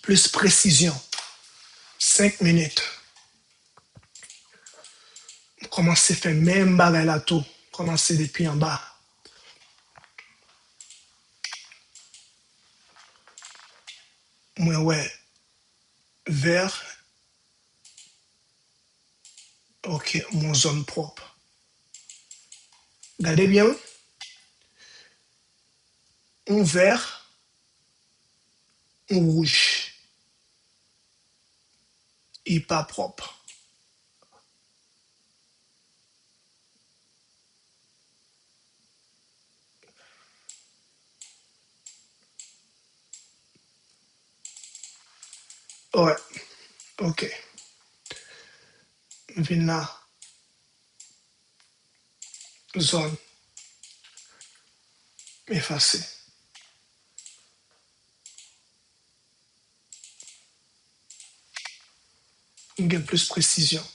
plus précision. 5 minutes. Commencer à faire même bagaille là tout. Commencer depuis en bas. Moi, ouais. vers, ok, mon zone propre. Regardez bien, un vert, un rouge. Il n'est pas propre. Ouais, ok. Viens là, zone effacée. On gagne plus précision.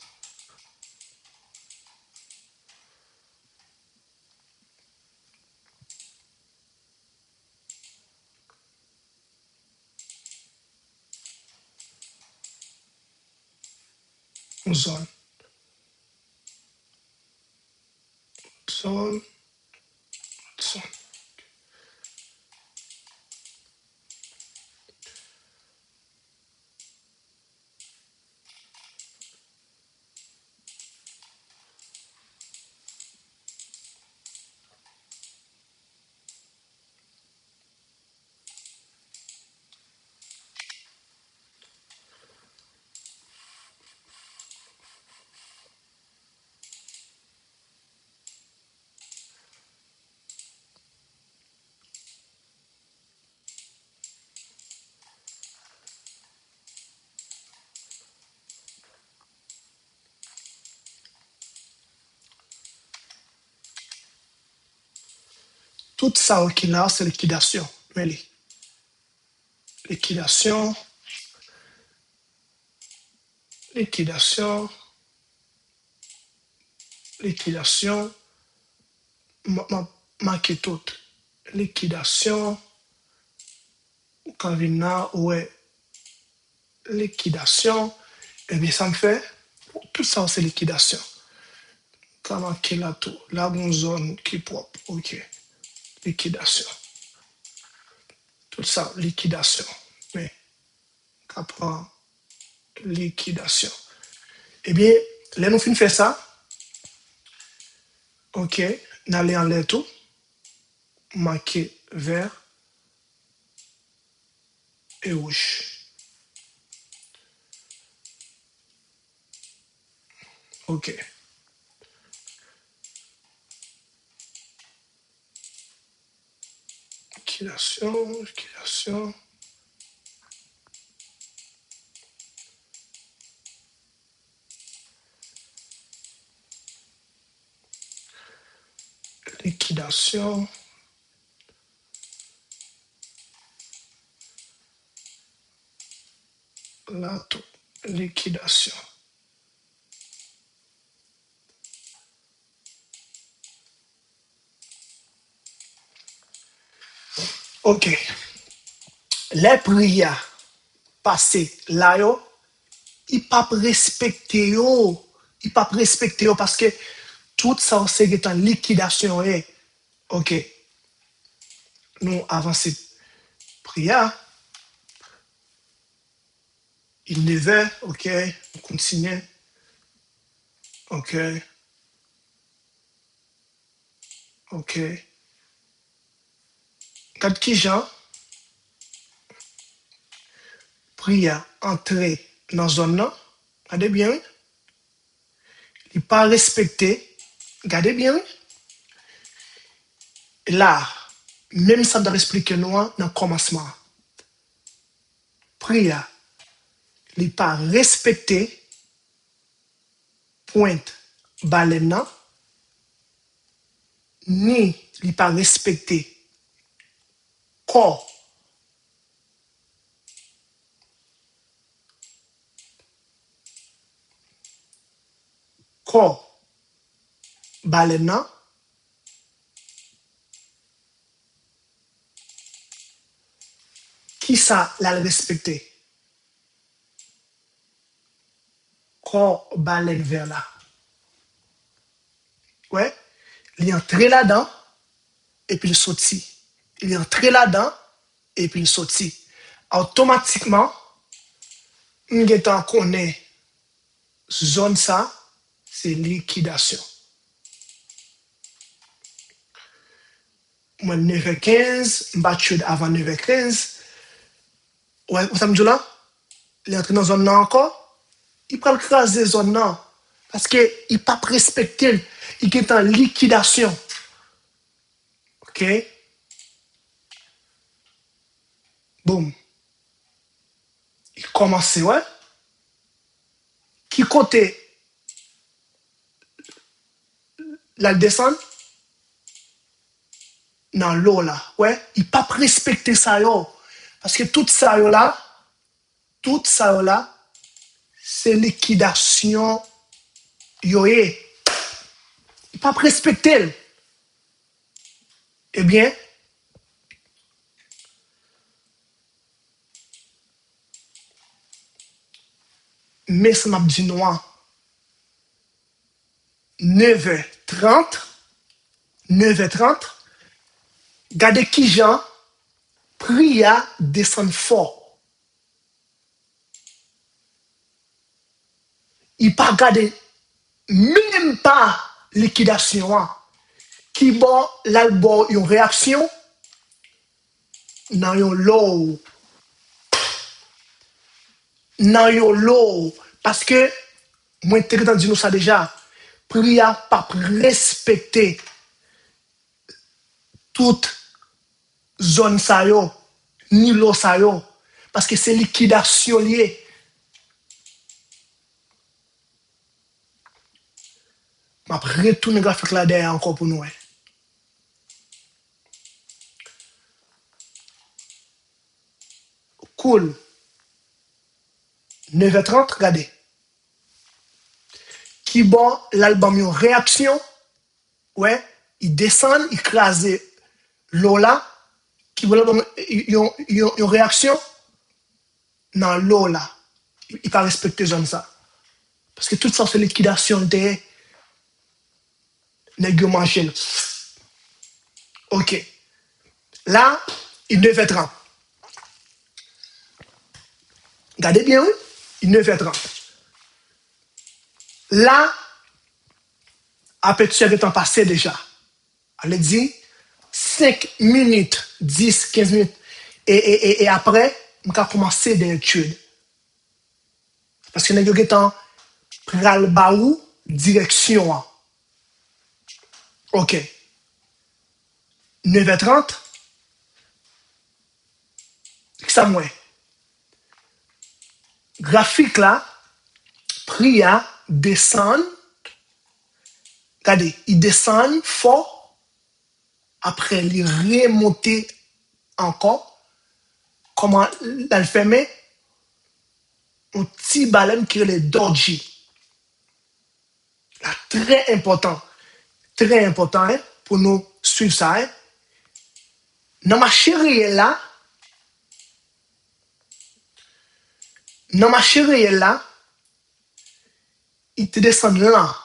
Zone, zone, zone. Tout ça qui là, c'est liquidation. Mais liquidation, liquidation, liquidation, marqué tout. Liquidation, quand vient là, ouais, liquidation, eh bien, ça me fait, tout ça, c'est liquidation. Quand marqué là, tout, là, une zone qui est propre, ok, liquidation. Tout ça, liquidation. Mais, qu'après, liquidation. Eh bien, là, nous finissons faire ça, ok, n'allez en l'air tout, marqué vert et rouge. Ok. Liquidation, liquidation. Liquidation. Là, tout. Liquidation. Ok. Les prières passées là, yo, il pas respecté yo. Il pas respecté yo parce que tout ça, c'est en liquidation. Eh. Ok. Nous avançons. Prière. Il 9 ok. On continue. Ok. Ok. Quand qui Jean, prière, entrer dans la zone là, regardez bien, il n'est pas respecté. Regardez bien, là, même ça doit expliquer nous dans le commencement. Prière, il n'est pas respecté, pointe, baleine, ni il n'est pas respecté, corps, corps, baleine, qui ça l'a respecté? Corps, baleine vers là. Ouais, il est entré là-dedans, et puis il sortit. Il est entré là-dedans, et puis il sortit. Automatiquement, m'getan connaît zone ça, c'est liquidation. Moi, 9h15, battu avant 9h15. Ouais, vous savez là? Il est entré dans zone là encore. Il prend le craser zone là. Parce qu'il n'est pas respecté. Il est en liquidation. OK? Boum. Il commence, ouais. Qui côté la descend? Dans l'eau là. Ouais. Il pas respecté ça yo. Parce que tout ça yo là, c'est liquidation yo est. Il pas respecté. Eh bien, mais ça m'a dit noir. 9h30, 9h30, gardez qui Jean, pria descend fort. Il pas gardé même pas liquidation. Hein. Qui bon, l'album, une réaction, dans yon low. Dans yon low. Parce que, moi, t'ai entendu nous ça déjà, pria pas respecter toute zone sa yo, ni l'eau sa yo. Parce que c'est liquidation liée. Je vais retourner le graphique là derrière encore pour nous. Cool. 9h30, regardez. Qui bon, l'album une réaction. Ouais, il descend, il crase l'eau là. Qui bon, l'album une réaction. Dans l'eau là. Il pas respecter zone ça. Parce que tout ça, c'est liquidation de nègre manger. OK. Là, il 9h30. Regardez bien, oui. Il 9h30. Là, après tu avais temps passé déjà. Elle dit 5 minutes, 10, 15 minutes. Et après, on a commencé des études. Parce que nous avons pral baou direction. OK. 9h30. Ça moi. Graphique là, pria descend. Regardez, il descend fort. Après, il remonte encore. Comment elle ferme? Un petit baleine qui est le doji. Là, très important hein, pour nous suivre ça. Hein. Dans ma chérie là, il te descend là.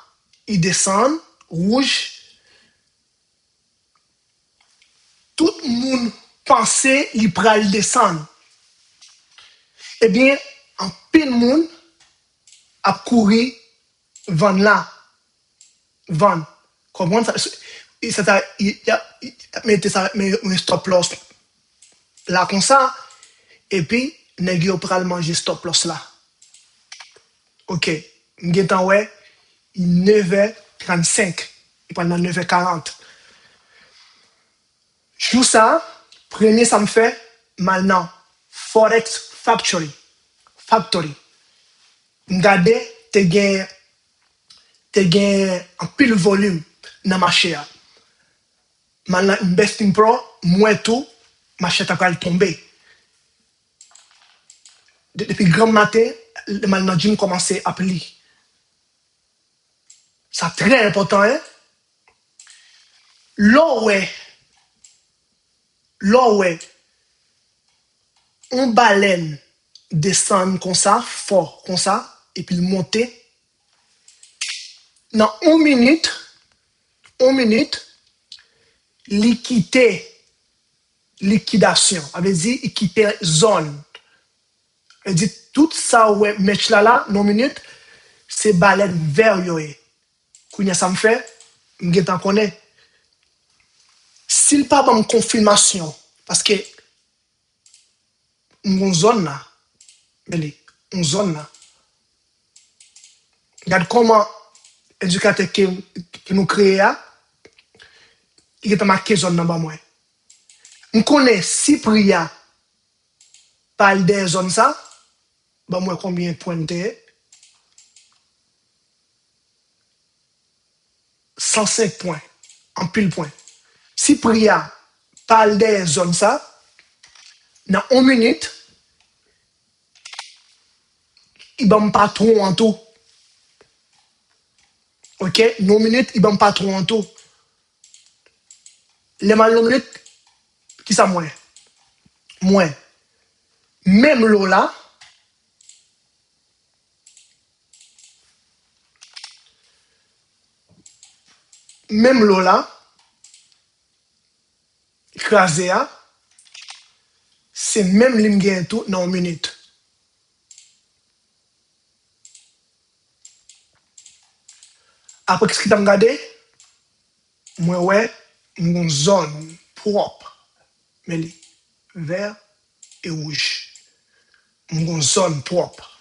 Il descend rouge. Tout le monde pensait qu'il pourrait descendre. Eh bien, en pile monde a couru vers là. Van. Comment ça? Il a mis stop loss là comme ça. Et puis, nèg yo pral manger stop loss là. OK. M'getan ouais, il 9h35. Il prend dans 9h40. Jou ça, premier ça me fait maintenant Forex Factory. M'gade te gen un pile volume dans marché. Maintenant, Investing Pro, moi tout, marché a pas tomber. Depuis grand matin, maintenant, Jim commence à appeler. C'est très important, hein? Là, ouais, on baleine descend comme ça, fort, comme ça, et puis monter. Dans 1 minute, liquidation, ça veut dire quitter zone. Elle dit tout ça, ouais, match là, non minute, c'est baleine vert yo. Kounya ça me fait, m'getan connaît. S'il pas bon confirmation, parce que mon zone là, une zone là, regarde comment l'éducateur qui nous crée, il est marqué zone là bas moi. On connaît si Priya parle des zones ça, bah moi combien de points de 105 points, en pile point. Si Priya parle des zones ça, dans 1 minute, il ne pas trop en tout. Ok? Dans 1 minute, il ne pas trop en tout. Les mal minutes, qui ça moins? Moins. Même l'eau là, même l'eau là, écrasé, c'est même l'imgain tout dans 1 minute. Après, qu'est-ce que tu as regardé? Moi, ouais, une zone propre, mais vert et rouge. Une zone propre.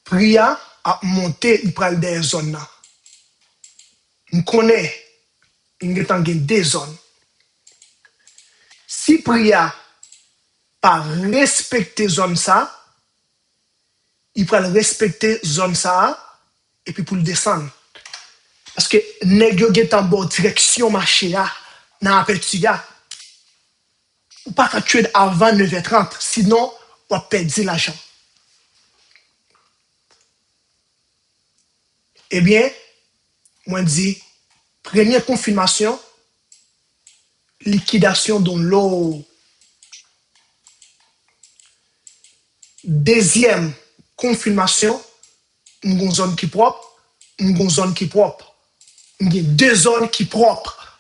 Priya a monté, il prend des zones là. On connaît, il y a des zones. Si Priya pas respecter zone ça, il peut respecter zone ça et puis pour le descendre. Parce que nèg yo get en bonne direction marché là, dans aperçu là. Ou pas qu'à tuer avant 9h30, sinon on va perdre l'argent. Eh bien, moi dis, première confirmation, liquidation de l'eau. Deuxième confirmation, une zone qui propre, une zone qui propre. Il y a 2 zones qui propres.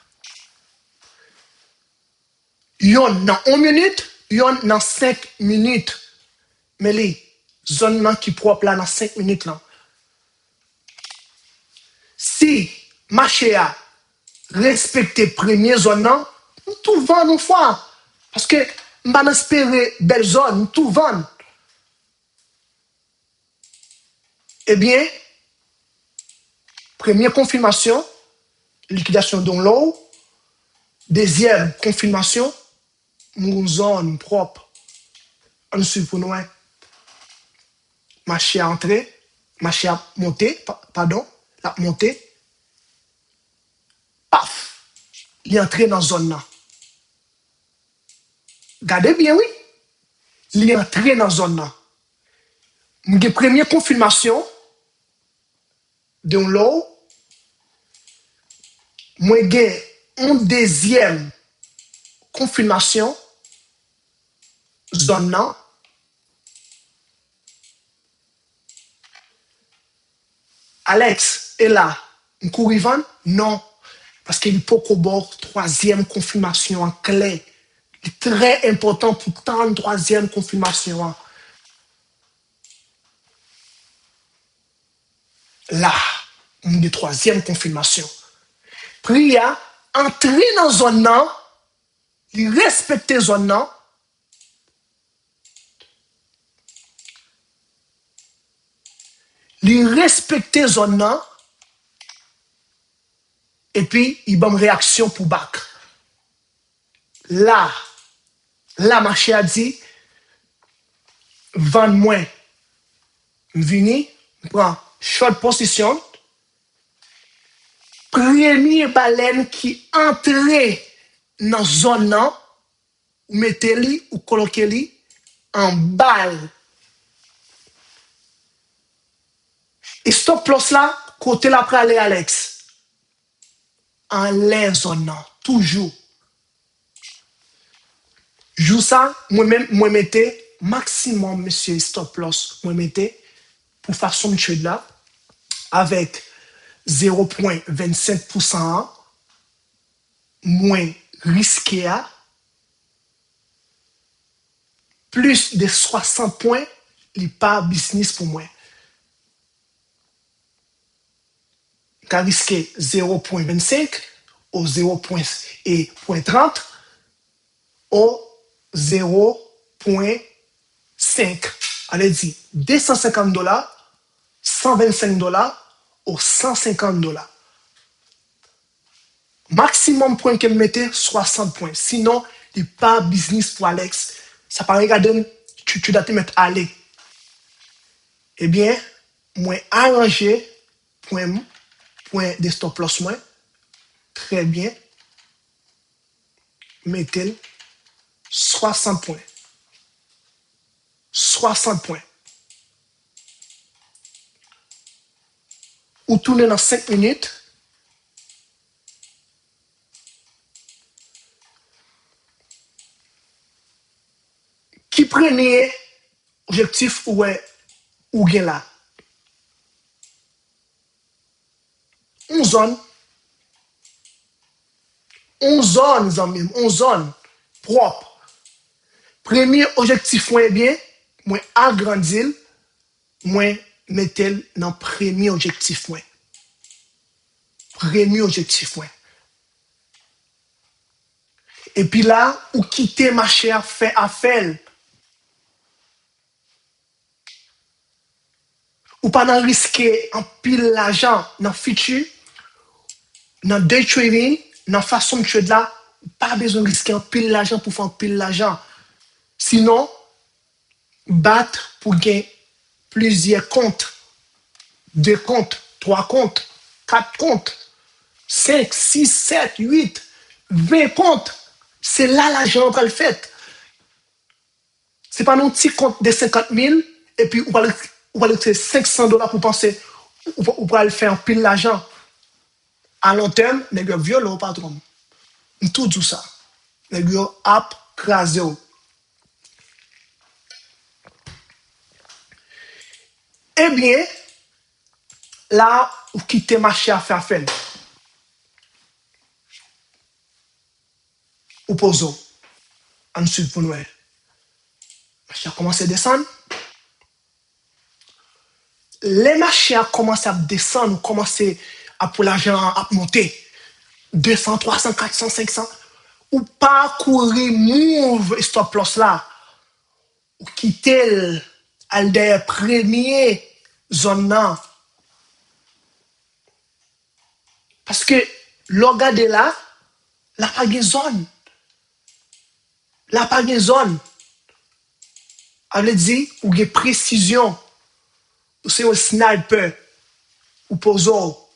Yon dans 1 minute, yon dans 5 minutes. Mais les zones là qui propre là dans 5 minutes là. Si marché a respecté première zone là, tout vend une fois. Parce que m'pas espérer belle zone, tout vend. Eh bien, première confirmation, liquidation de l'eau. Deuxième confirmation, une zone propre. On suit pour nous. Marché à entrer, marché à monter, pardon, la montée. Paf, il est entré dans la zone là. Regardez bien, oui. Il est entré dans la zone là. Une première confirmation de l'eau. Moi, j'ai une deuxième confirmation zone là. Alex est là. Un courrivan? Non. Parce qu'il faut qu'on bord troisième confirmation en clé. C'est très important pour tant troisième confirmation. Là, une troisième confirmation. Priya, entrer dans zone là, respecter zone là. Respecter zone là. Et puis, il y a une réaction pour back. Là, marché a dit, vendre moins. Vini, prend short position. Premier baleine qui entre dans la zone là, mettez-li ou coloquez-li en balle. Et stop loss là, côté là après aller Alex. En l'air zone là, toujours. Joue ça, moi-même, moi mettez maximum, monsieur, stop loss, moi mettez pour façon de trade là, avec 0,25% moins risqué à plus de 60 points, il n'est pas business pour moi. Je risquer 0,25 ou 0,30 ou 0,5. Allez dire $250, $125 ou $150. Maximum point que me mette 60 points. Sinon, il n'est pas business pour Alex. Ça paraît regarder, tu dois te mettre à aller. Eh bien, moi arranger point de stop loss moi très bien. Mettez 60 points. 60 points. Ou tourner dans 5 minutes. Qui prenait objectif ou gain là? On zone. On zone propre. Premier objectif, moi, bien, moi, agrandir, moi, mettre dans premier objectif, moi. Premier objectif, moi. Et puis là, ou quitter ma chère, fait affaire. Ou pas dans risquer en pile l'argent dans le futur, dans day trading, dans façon de trade là, pas besoin de risquer en pile l'argent pour faire pile l'argent. Sinon, battre pour gagner plusieurs comptes, 2 comptes, 3 comptes, 4 comptes, 5, 6, 7, 8, 20 comptes. C'est là l'argent qu'on le fait. Ce n'est pas un petit compte de 50 000 et puis on va laisser $500 pour penser ou pour aller faire pile l'argent. À long terme, les gars violent au patron. Tout ça. Les gars ap crasé. Eh bien, là, vous quittez ma chère faire faire. Ou posons. Ensuite, pour nous. Ma chère commence à descendre. Les machines commencent à descendre, commencent à pour l'argent à monter. 200, 300, 400, 500. Ou pas courir, move stop loss là. Ou quitter des premiers zones là. Parce que regardez là, la pas de zone. La pas de zone. On veut dire, ou de précision. Ou c'est un sniper. Ou poso.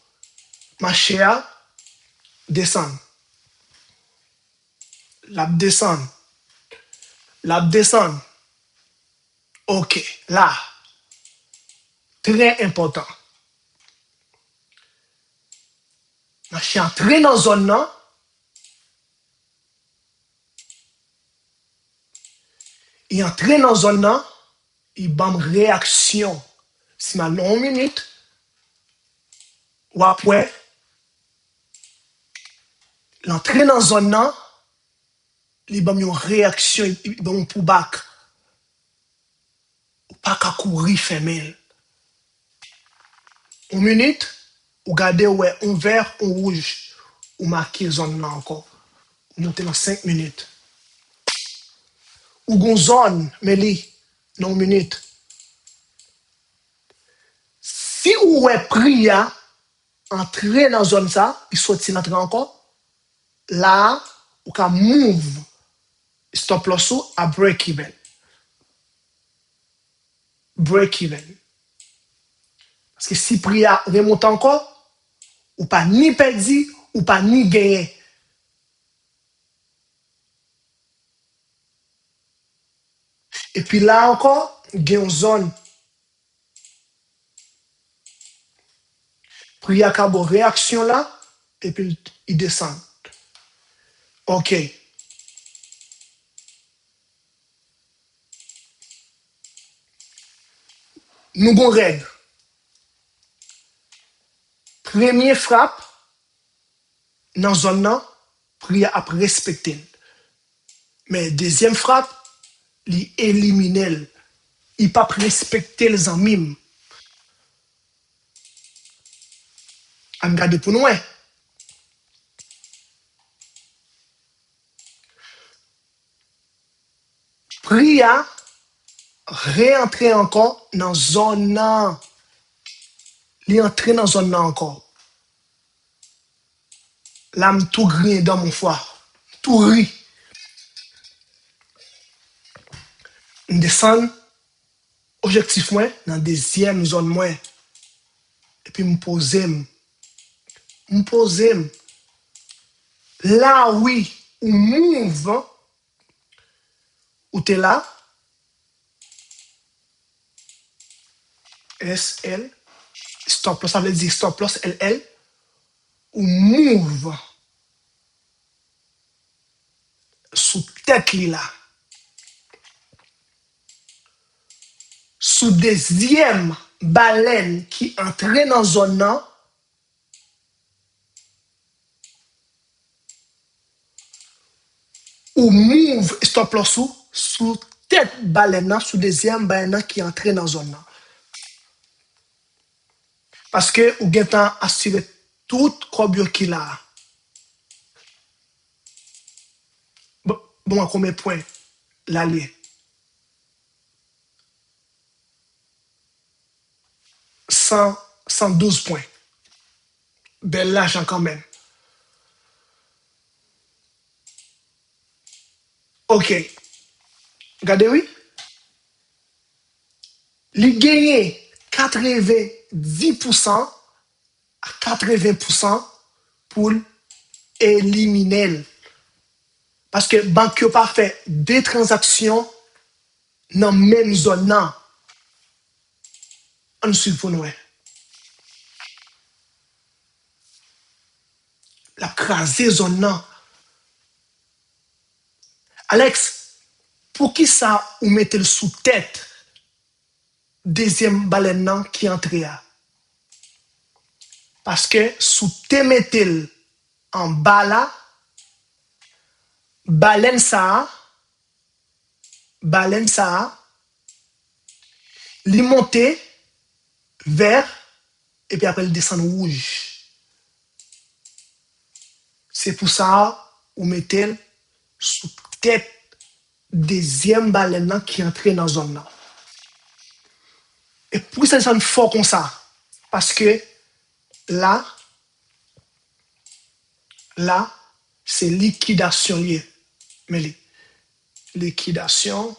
Ma chère, descend. La descend. La descend. Ok, là. Très important. Je suis entré dans la zone là. Et entré dans la zone là, il y a une réaction. Si ma 1 minute, ou après, l'entrée dans la zone là, il y a une réaction, il y a un pullback. Ou pas qu'à courir fermé. 1 minute, ou regardez ouais, un vert, un rouge, ou marqué zone là encore. Nous sommes dans 5 minutes. Ou une zone, mais li, dans 1 minute. Si ou est pris à entrer dans la zone ça, il sortit l'entrée encore, là, ou can move stop loss à break even. Break even. Parce que si prix a remonte encore, ou pas ni perdu, ou pas ni gagné. Et puis là encore, il y a une zone. Prix a une réaction là, et puis il descend. OK. Nous avons une règle. Première frappe, dans la zone là, prix a respecté. Mais deuxième frappe, li éliminer. Il pas respecter les amis. On garde pour nous. Priya réentrer encore dans zone nan. Li entrer dans zone nan encore. Là, m tout grien dans mon foie. Tout ri. M descend objectif moi dans deuxième zone moi. Et puis me poser. Me poser. Là, oui, ou move, ou t'es là, SL, stop loss, ça veut dire stop loss, LL, ou move sous tête li là. Sous deuxième baleine qui entre dans zone nan, ou move stop loss ou sous tête baleine nan, sous deuxième baleine nan qui entre dans zone nan. Parce que ou gen tan assurer tout kobyo ki la. Bon, à combien de points l'aller? 100, 112 points. Bel l'argent quand même. Ok. Regardez, oui. Li gagné 90% à 80% pour éliminer. Parce que banque n'a pas fait des transactions dans la même zone. Non. On suit pour nous. La crasée zone. Non. Alex, pour qui ça ou mettez le sous tête deuxième baleine nan qui entre là? Parce que sous te mettez en bas là, baleine ça, li monter vert et puis après il descend rouge. C'est pour ça ou mettez sous tête deuxième baleine nan qui entre dans la zone là. Et pour ça descend fort comme ça? Parce que là, c'est liquidation liée. Mais liquidation,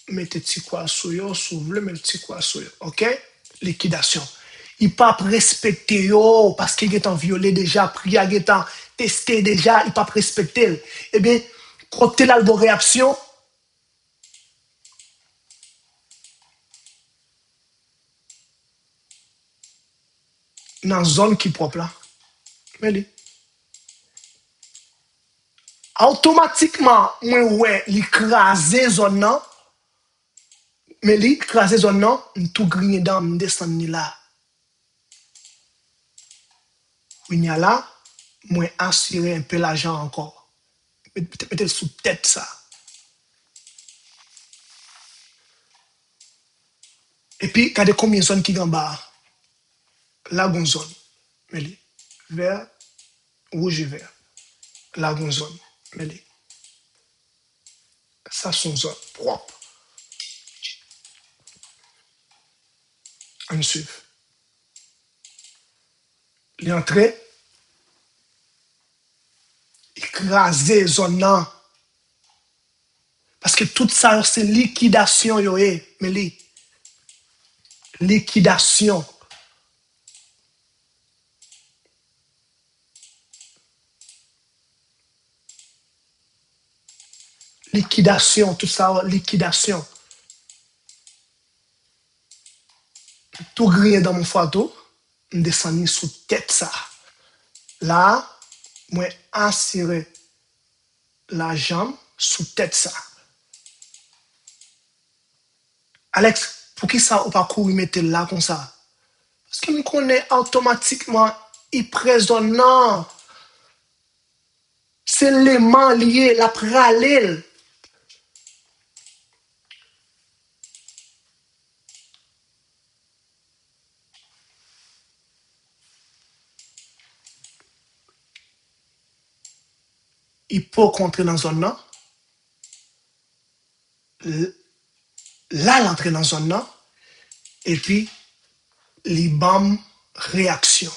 mettez petit quoi sur yo, s'ouvre, mettez petit quoi sur yo, ok? Liquidation. Il pas respecter yo parce qu'il est en violé déjà, prière est en testé déjà, il pas respecter. Eh bien, côté là de réaction, dans zone qui propre là. Mais li. Automatiquement, moi ouais, l'écraser zone nan, mais l'écraser zone nan, tout grigné dans me descend ni là. Il y a là, moi assurer un peu l'argent encore. Mettez sous tête ça. Et puis, regardez combien de zones qui sont en bas. Là, une zone. Mais li. Vert, rouge et vert. Là, une zone. Mais li. Ça, c'est une zone propre. On suit. L'entrée, écraser zone nan. Parce que tout ça, c'est liquidation, yo, mais li. Liquidation. Liquidation, tout ça, liquidation. Tout grillé dans mon photo, je descends sous tête ça. Là, moi, assurer la jambe sous tête ça. Alex, pour qui ça ou pas courir mettre là comme ça? Parce que me connaît automatiquement, il présente non. éléments liés, la parallèle. Il peut rentrer dans la zone là. Là, l'entrée dans la zone là. Et puis, l'IBAM réaction.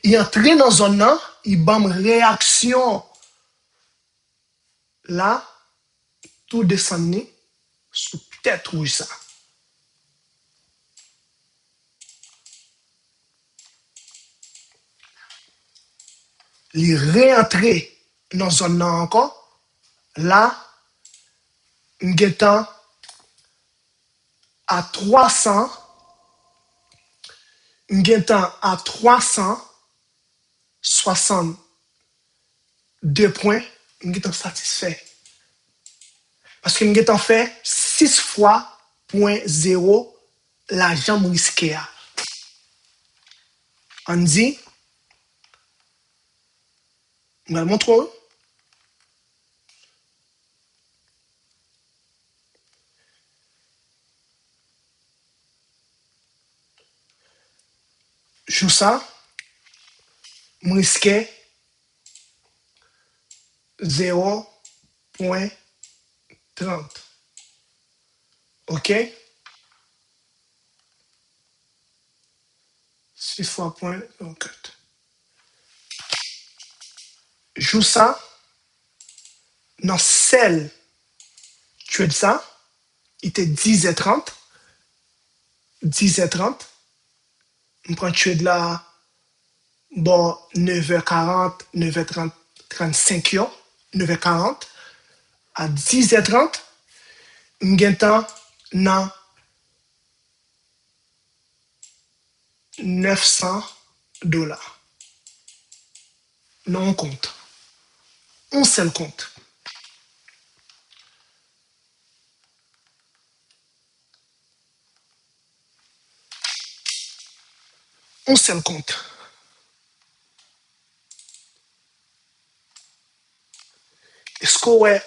Il entre dans la zone là, IBAM réaction. Là, tout descend sous tête rouge ça. Il réentrer dans la zone là encore. Là, nous sommes à 300. Nous sommes à 362 points. Nous sommes satisfaits. Parce que nous avons fait 6 fois 0.0 la jambe risquée. On dit, on va le montrer. Joue ça, risqué 0.30. OK? 6 fois 0.04. Joue ça, dans celle, tu as ça, il était 10h30. 10h30. On prend tu es de là, bon, 9h40, 9h30, 35 heures, 9h40. À 10h30, on gagne dans 900 $. Non, on compte. On seul compte. On seul compte. Est-ce que ouais,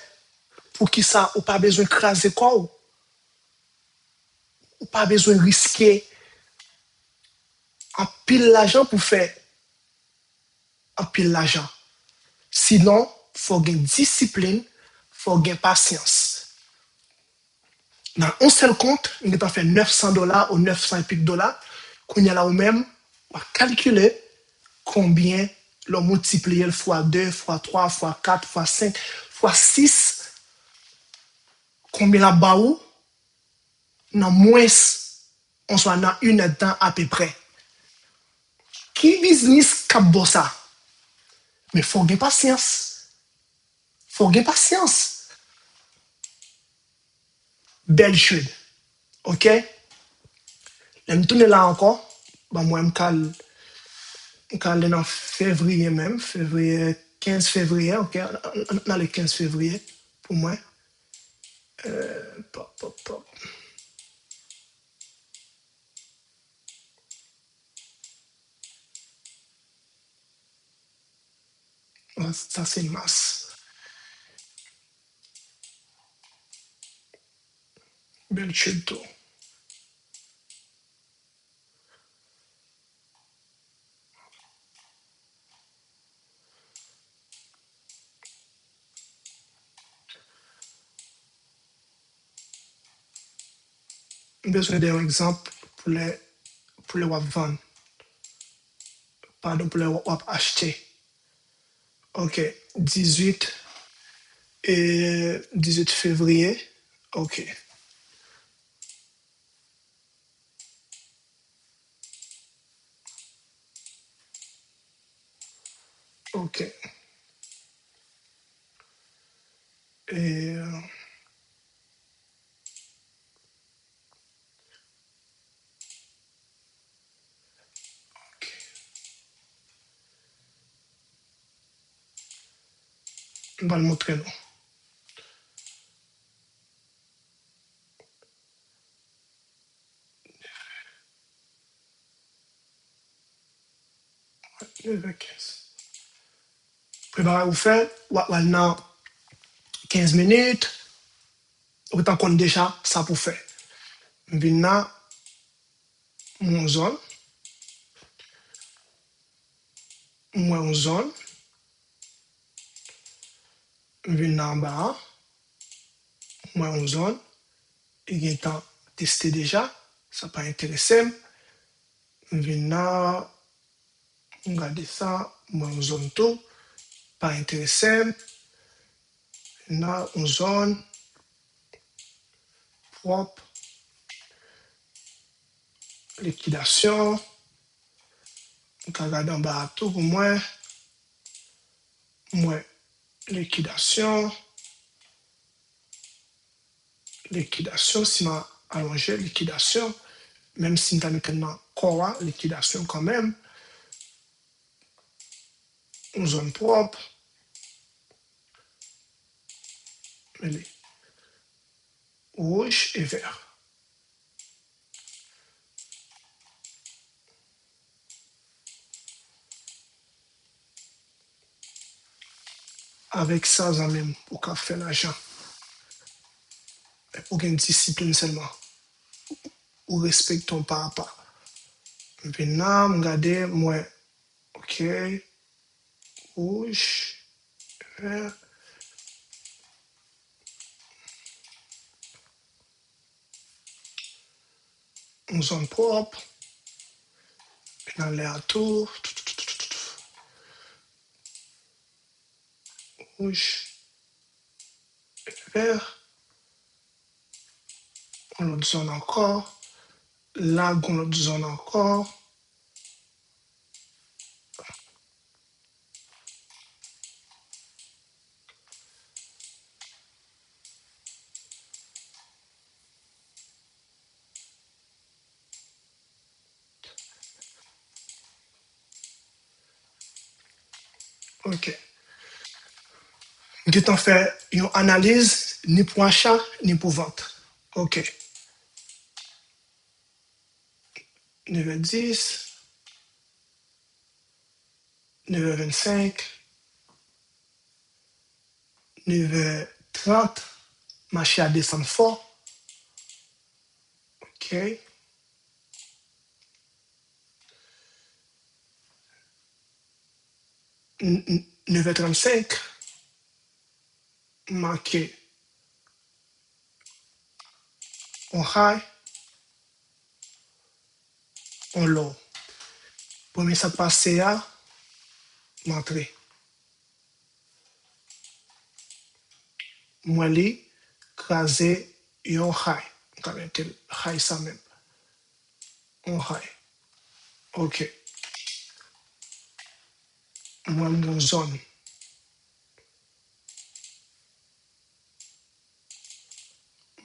pour qui ça, ou pas besoin de craser quoi ou pas besoin de risquer un pile l'argent pour faire un pile l'argent. Sinon, il faut gagner discipline, il faut gagner patience. Dans un seul compte, on a fait 900 $ ou 900 et piques dollars, qu'on y a là ou même, on va calculer combien l'on multiplie fois 2, fois 3, fois 4, fois 5, fois 6, combien la baou, dans moins, on soit dans une heure de temps à peu près. Qui business cap ça? Mais il faut gagner patience. Il faut gagner patience. Belle chute. OK? Je me tourne là encore. Bah, moi, je me en février même. Février, 15 février. OK? Dans le 15 février, pour moi. Pop, pop, pop. Ça, c'est une masse. Belle chute, tout. Besoin d'un exemple pour les wap vendre. Pardon, pour les wap acheter. OK. 18 et 18 février. OK. OK. Et on va le montrer là. Le 15. Préparer ou faire, ou dans 15 minutes, autant qu'on déjà ça pour faire. Maintenant, mon zone, mon zone, maintenant en bas, mon zone, il y a un temps testé déjà, ça pas intéressé. Maintenant, regardez ça, mon zone tout, pas intéressé. Maintenant, on zone propre, liquidation. On regarde en bas tout pour moi. Moi, liquidation. Liquidation, si m'a allongé, liquidation. Même si nous avons quoi, liquidation quand même. Une zone propre. Elle rouge et vert. Avec ça, ça même, pour qu'on fait l'argent. Pour qu'il y ait une discipline seulement. Ou respectons pas à pas. Maintenant, regardez, moi, ok, rouge, vert. Une zone propre. Dans l'air tout. Rouge, vert. On l'autre zone encore. Là, on l'autre zone encore. Ok. Je t'en fais une analyse ni pour achat ni pour vente. Ok. 9h10, 9h25, 9h30, marché à descendre fort. Ok. 9h35, marqué en high, en low. Premier ça passe à m'entrer. Moi, li, crasé, yon high. Quand même, high ça même. En high. Ok. Moi, mon zone.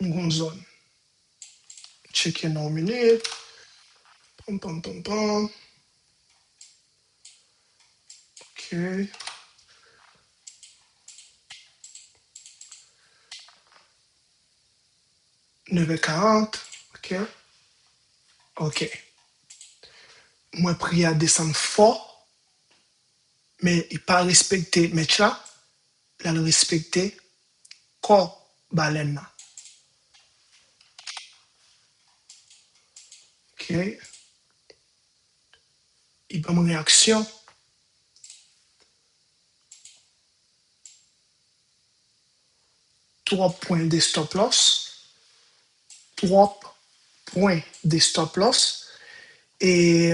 Mon zone. Check in 1 minute. Pom, pom, pom, pom. Ok. 9h40. Ok. Ok. Moi, pris à descendre fort, mais il pas respecté mais là, il a respecté corps baleine. Là. Ok. Il prend une réaction. 3 points de stop loss. 3 points de stop loss. Et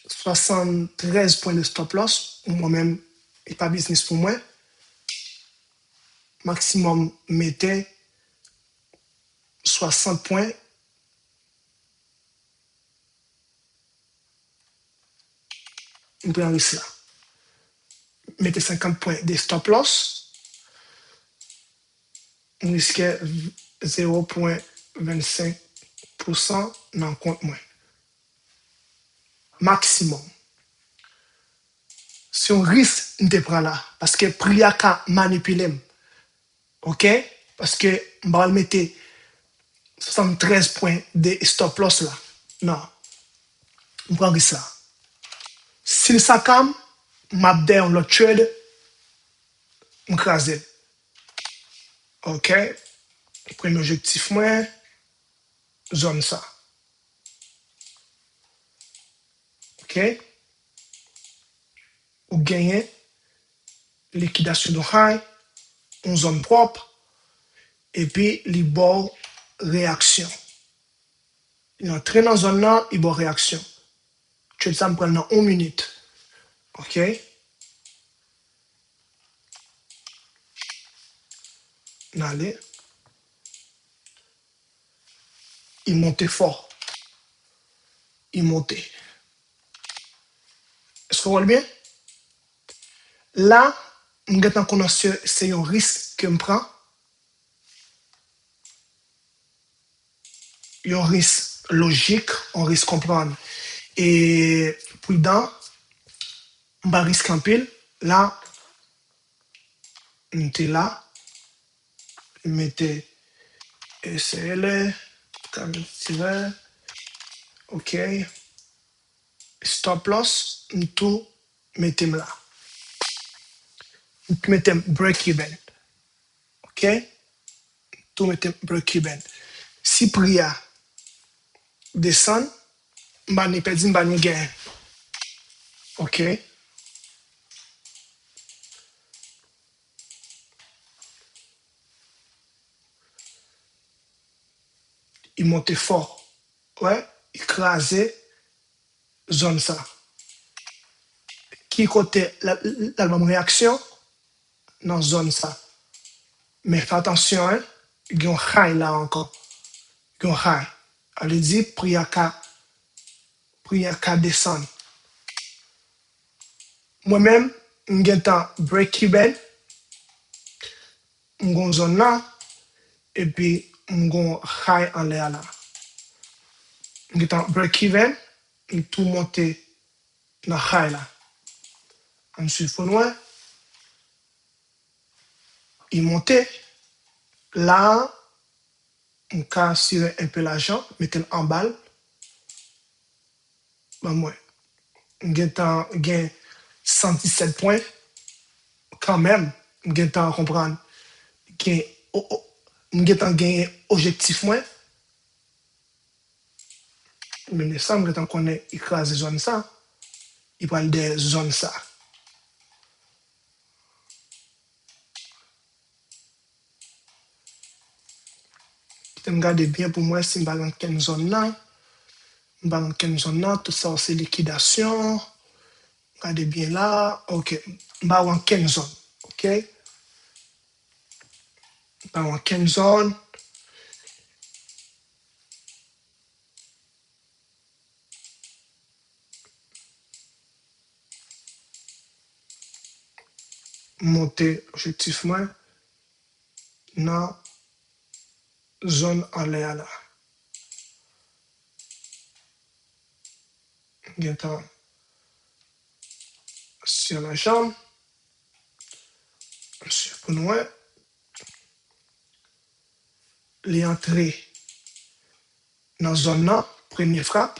73 points de stop loss. Moi-même, il pas business pour moi. Maximum, mettez 60 points. Je prends risque là. Mettez 50 points de stop loss. On risquait 0,25% dans le compte moins. Maximum. Si on risque, on te prend là. Parce que prix a qu'à manipuler. OK? Parce que on va mettre 73 points de stop loss là. Non. On prend risque là. Si ça calme, m'a on l'autre trade m'craser. OK? Premier objectif, moi, zone ça. OK? Ou gagner liquidation de high, une zone propre, et puis, les bords réaction. Il entre dans zone là, il bord réaction. Tu ça me prend dans 1 minute. OK? Allez. Il montait fort. Il montait. Est-ce qu'on voit bien? Là, je vais connaître c'est un risque que je prends. Il y a un risque logique, un risque comprendre. Et prudent, je risque en pile. Là, on était là. Je mettais SL, tirer. OK. Stop loss, tout mettez là. Mettez break even. OK? Tout mettez break even. Si prix descend, je perds un gain. OK? Il montait fort. Ouais, écrasé zone ça. Qui côté la même réaction dans zone ça. Mais fais attention, hein, il y a un high là encore. Il y a un high. Elle dit, prix à descendre. Moi-même, je suis en break-even, je suis en zone là, et puis je suis high en l'air là. Je suis en break-even, et tout monter dans high là. Ensuite, il faut il montait. Là, on casse un peu l'argent, mettez en balle. Ben moi, j'ai 117 points. Quand même, j'ai à comprendre. J'ai gagné objectif moins. Mais il me semble que qu'on est écrasé zone ça. Il parle des zones ça. Je regarde bien pour moi si je dans quelle zone là. Dans quelle zone là, tout ça c'est liquidation. Regardez bien là. OK. Dans quelle zone. OK. Dans quelle zone. Monter objectivement dans zone en l'air là. Maintenant, sur la jambe, pour nous, les entrées dans zone là, première frappe,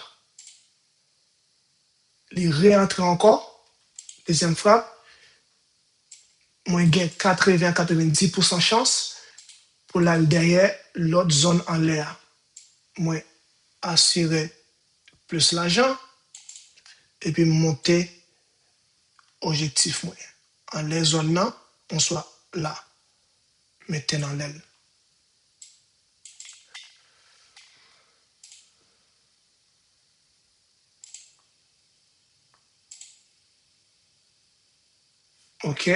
les réentrées encore, deuxième frappe, moi j'ai 80-90% chance pour aller derrière l'autre zone en l'air. Moi assurer plus l'argent et puis monter objectif moi. En les zones là, on soit là, mettez dans l'aile. OK?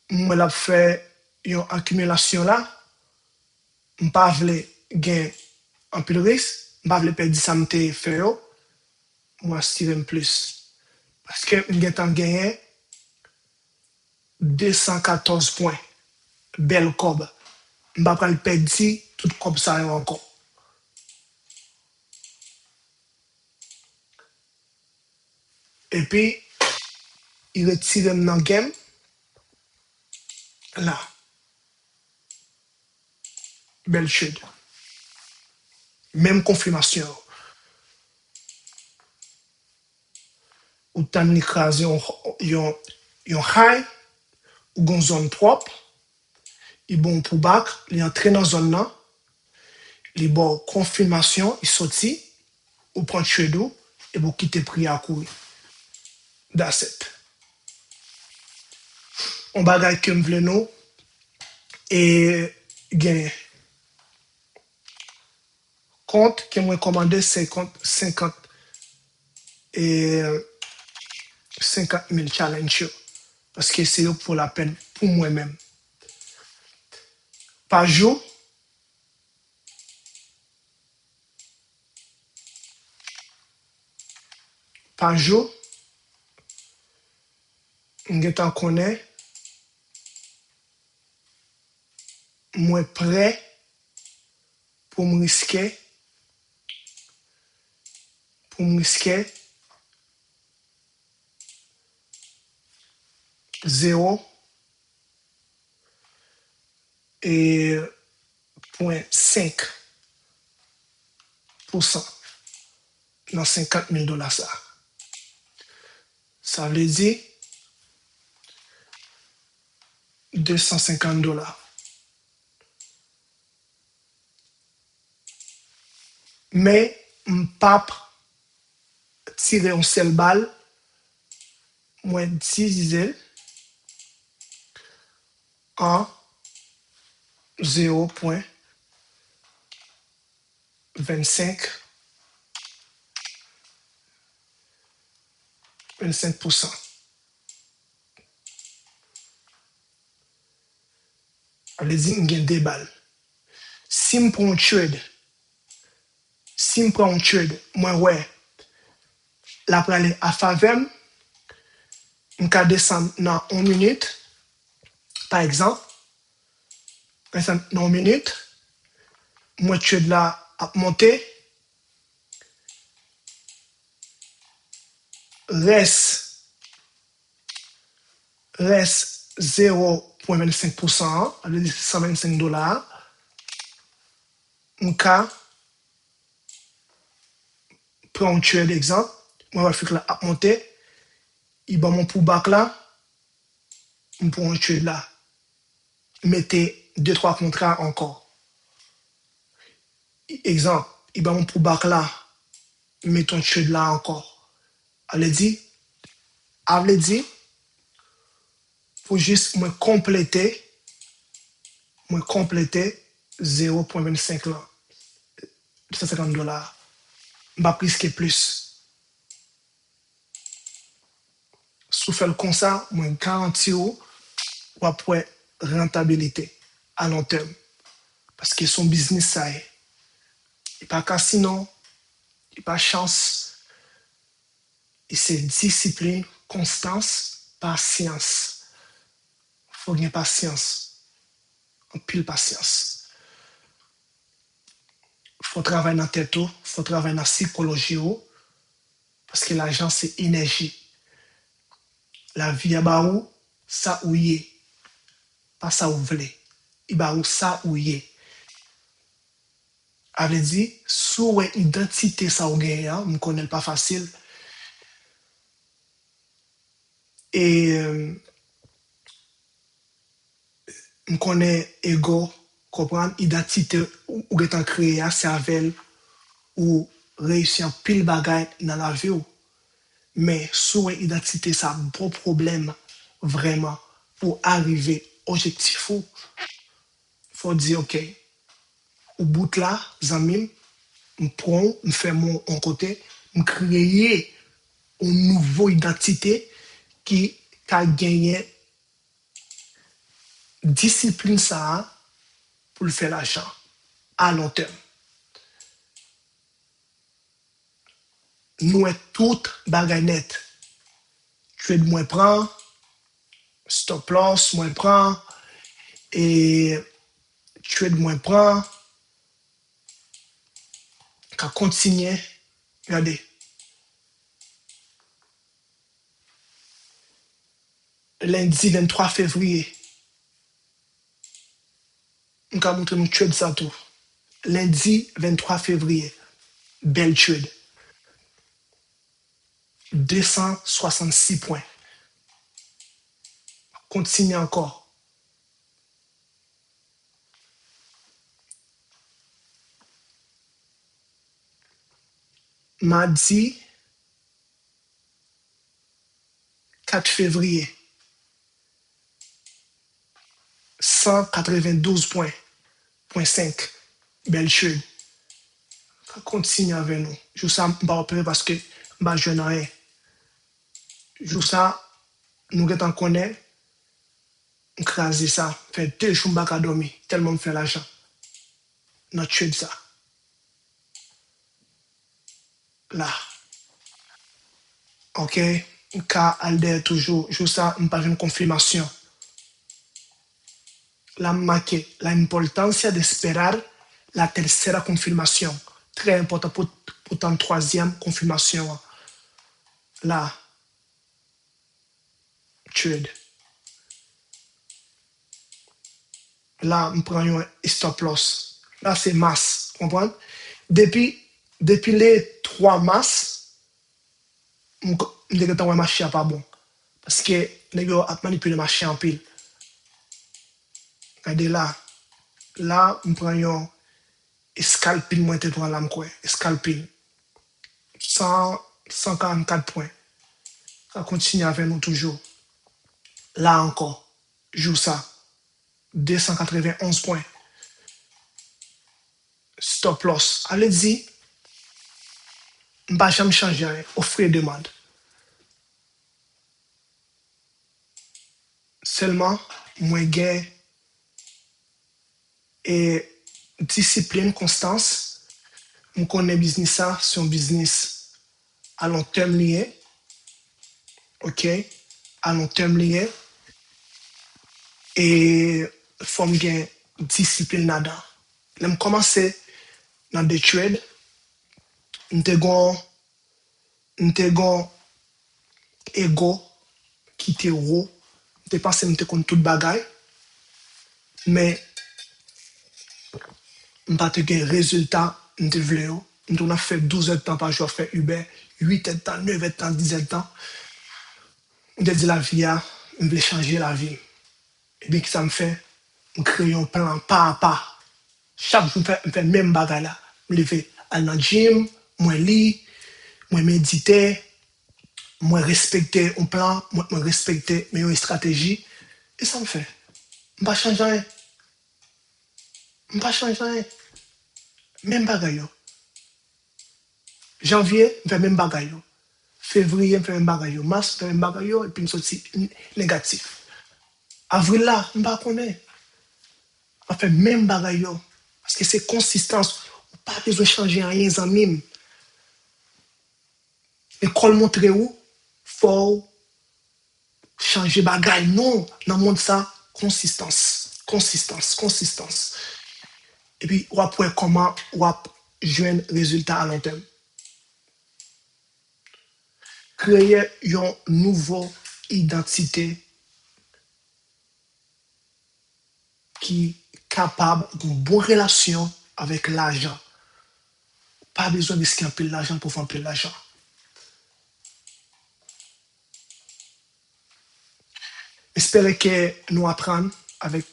Moi là fait une accumulation là, je ne pas gagner un peu de risque, je ne pas perdre ça me fait moi tirer plus. Parce que je vais gagné 214 points. Belle cob. Je ne vais pas perdre tout comme ça encore. Et puis, il retire dans le game. Là. Belle chute. Même confirmation. Ou t'as écrasé un high, ou gon zone propre, il bon pour bac, il entre dans zone là, il bon confirmation, il sorti, ou prend trade et vous quitter prix à courir. That's it. On bagay que me vle nou et gen compte qui m'a commandé 50 et 50 000 challenge parce que c'est pour la peine pour moi-même. Par jour, par jour, on connaît moins prêt pour me risquer, pour me risquer 0 et 0,5% dans 50 000 dollars ça. Ça veut dire 250 dollars. Mais m'pap tirer un seul balle, moi diviser en 0,25 25%. Allez-y, on gagne des balles. Si je prends un trade, moi, ouais, la prale à faveur, on peut descendre dans 1 minute, par exemple, dans 1 minute, moi, trade là à monter, reste 0,25%, allez-y, 125 dollars, on peut prendre un trade, exemple, moi, je vais faire là à monter, il va mon pullback là, on prend un trade là. Mettez 2-3 contrats encore. Exemple, il va mon pullback là, mettons un trade là encore. Allez-y, pour juste me compléter 0,25 là, 250 dollars. Je vais risquer plus. Si vous faites comme ça, je garantis ou après rentabilité à long terme. Parce que son business, ça est. Il n'y a pas casino, il n'y a pas chance. Et c'est discipline, constance, patience. Il faut gagner patience. En pile patience. Il faut travailler dans la tête, il faut travailler dans la psychologie. Parce que l'argent, c'est énergie. La vie à Barou, ça ou y est. Pas ça ou voulez. Il Barou, ça ou y est. Avait dit, sous identité ça ou gagne, je ne connais pas facile. Et je connais ego, comprendre, identité ou est en créé, c'est avec ou réussir pile bagaille dans la vie. Mais sous identité, ça a un bon problème, vraiment, pour arriver au objectif. Il faut dire, OK, au bout de là, zamim, je prends, je fais mon côté, je crée une nouvelle identité qui a gagné discipline ça pour le faire l'argent à long terme. Nous sommes toutes bagaille net. Trade moins prend, stop loss moins prend, et trade moins prend, qu'à continuer. Regardez. Lundi 23 février, on va montrer nous trade ça tout. Lundi 23 février, belle trade. 266 points. Continue encore. Mardi 4 février, 192 points, point 5. Belle trade. Continue avec nous. Je ça, je ne vais pas parce que je ne rien. Je ça, nous en connaît, craser ça, faire 2 jours à dormir, tellement me fait l'argent. Notre trade ça. Là. OK? Car Alder toujours, je ça, je pas une confirmation. La marque, la importancia de esperar la tercera confirmación. Très important pour ton troisième confirmation. Là, trade. Là, je prends un stop loss. Là, c'est masse. Comprends? Depuis les 3 masses, je dis que le marché n'est pas bon. Parce que les gars ont manipulé le marché en pile. Regardez là. Là, je prends un scalping, moi, je prends là, scalping. 144 points. Ça continue avec nous toujours. Là encore, joue ça. 291 points. Stop loss. Allez-y. Je ne vais jamais changer rien. Offre et demande. Seulement, moi, gain et discipline, constance. Je connais business ça, c'est un business à long terme lié. OK? À long terme lié. Et il faut me gagner discipline là-dedans. Je commence dans des trades. Je suis ego qui était haut. Je pense que je contre toute bagaille. Mais je n'ai pas de résultat. Je voulais. Je fait 12 heures de temps par jour, je fais Uber, 8 heures de temps, 9 heures de temps, 10 heures de temps. Je dis la vie, je voulais changer la vie. Et bien, que ça me fait, je crée un plan pas à pas. Chaque jour, je fais même bagaille là. Je me lève à la gym, je lis, je médite, je respecte un plan, je respecte mes stratégies. Et ça me fait. Je ne vais pas changer rien. Je ne vais pas changer rien. Même bagaille. Janvier, je fais même bagaille. Février, je fais même bagaille. Mars, je fais même bagaille. Et puis, je suis négatif. Avril là, je ne sais pas connaître. On fait même bagaille. Parce que c'est consistance. On n'a pas besoin de changer rien, en mime. L'école montre où? Faut changer bagaille. Non, dans le monde ça, consistance. Consistance, consistance. Et puis, on va voir comment on va jouer un résultat à long terme. Créer une nouvelle identité qui est capable d'une bonne relation avec l'argent. Pas besoin de scamper l'argent pour faire l'argent. J'espère que nous apprenons avec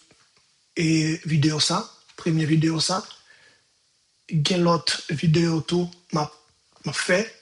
vidéo ça, première vidéo ça. Il y a l'autre vidéo tout m'a fait.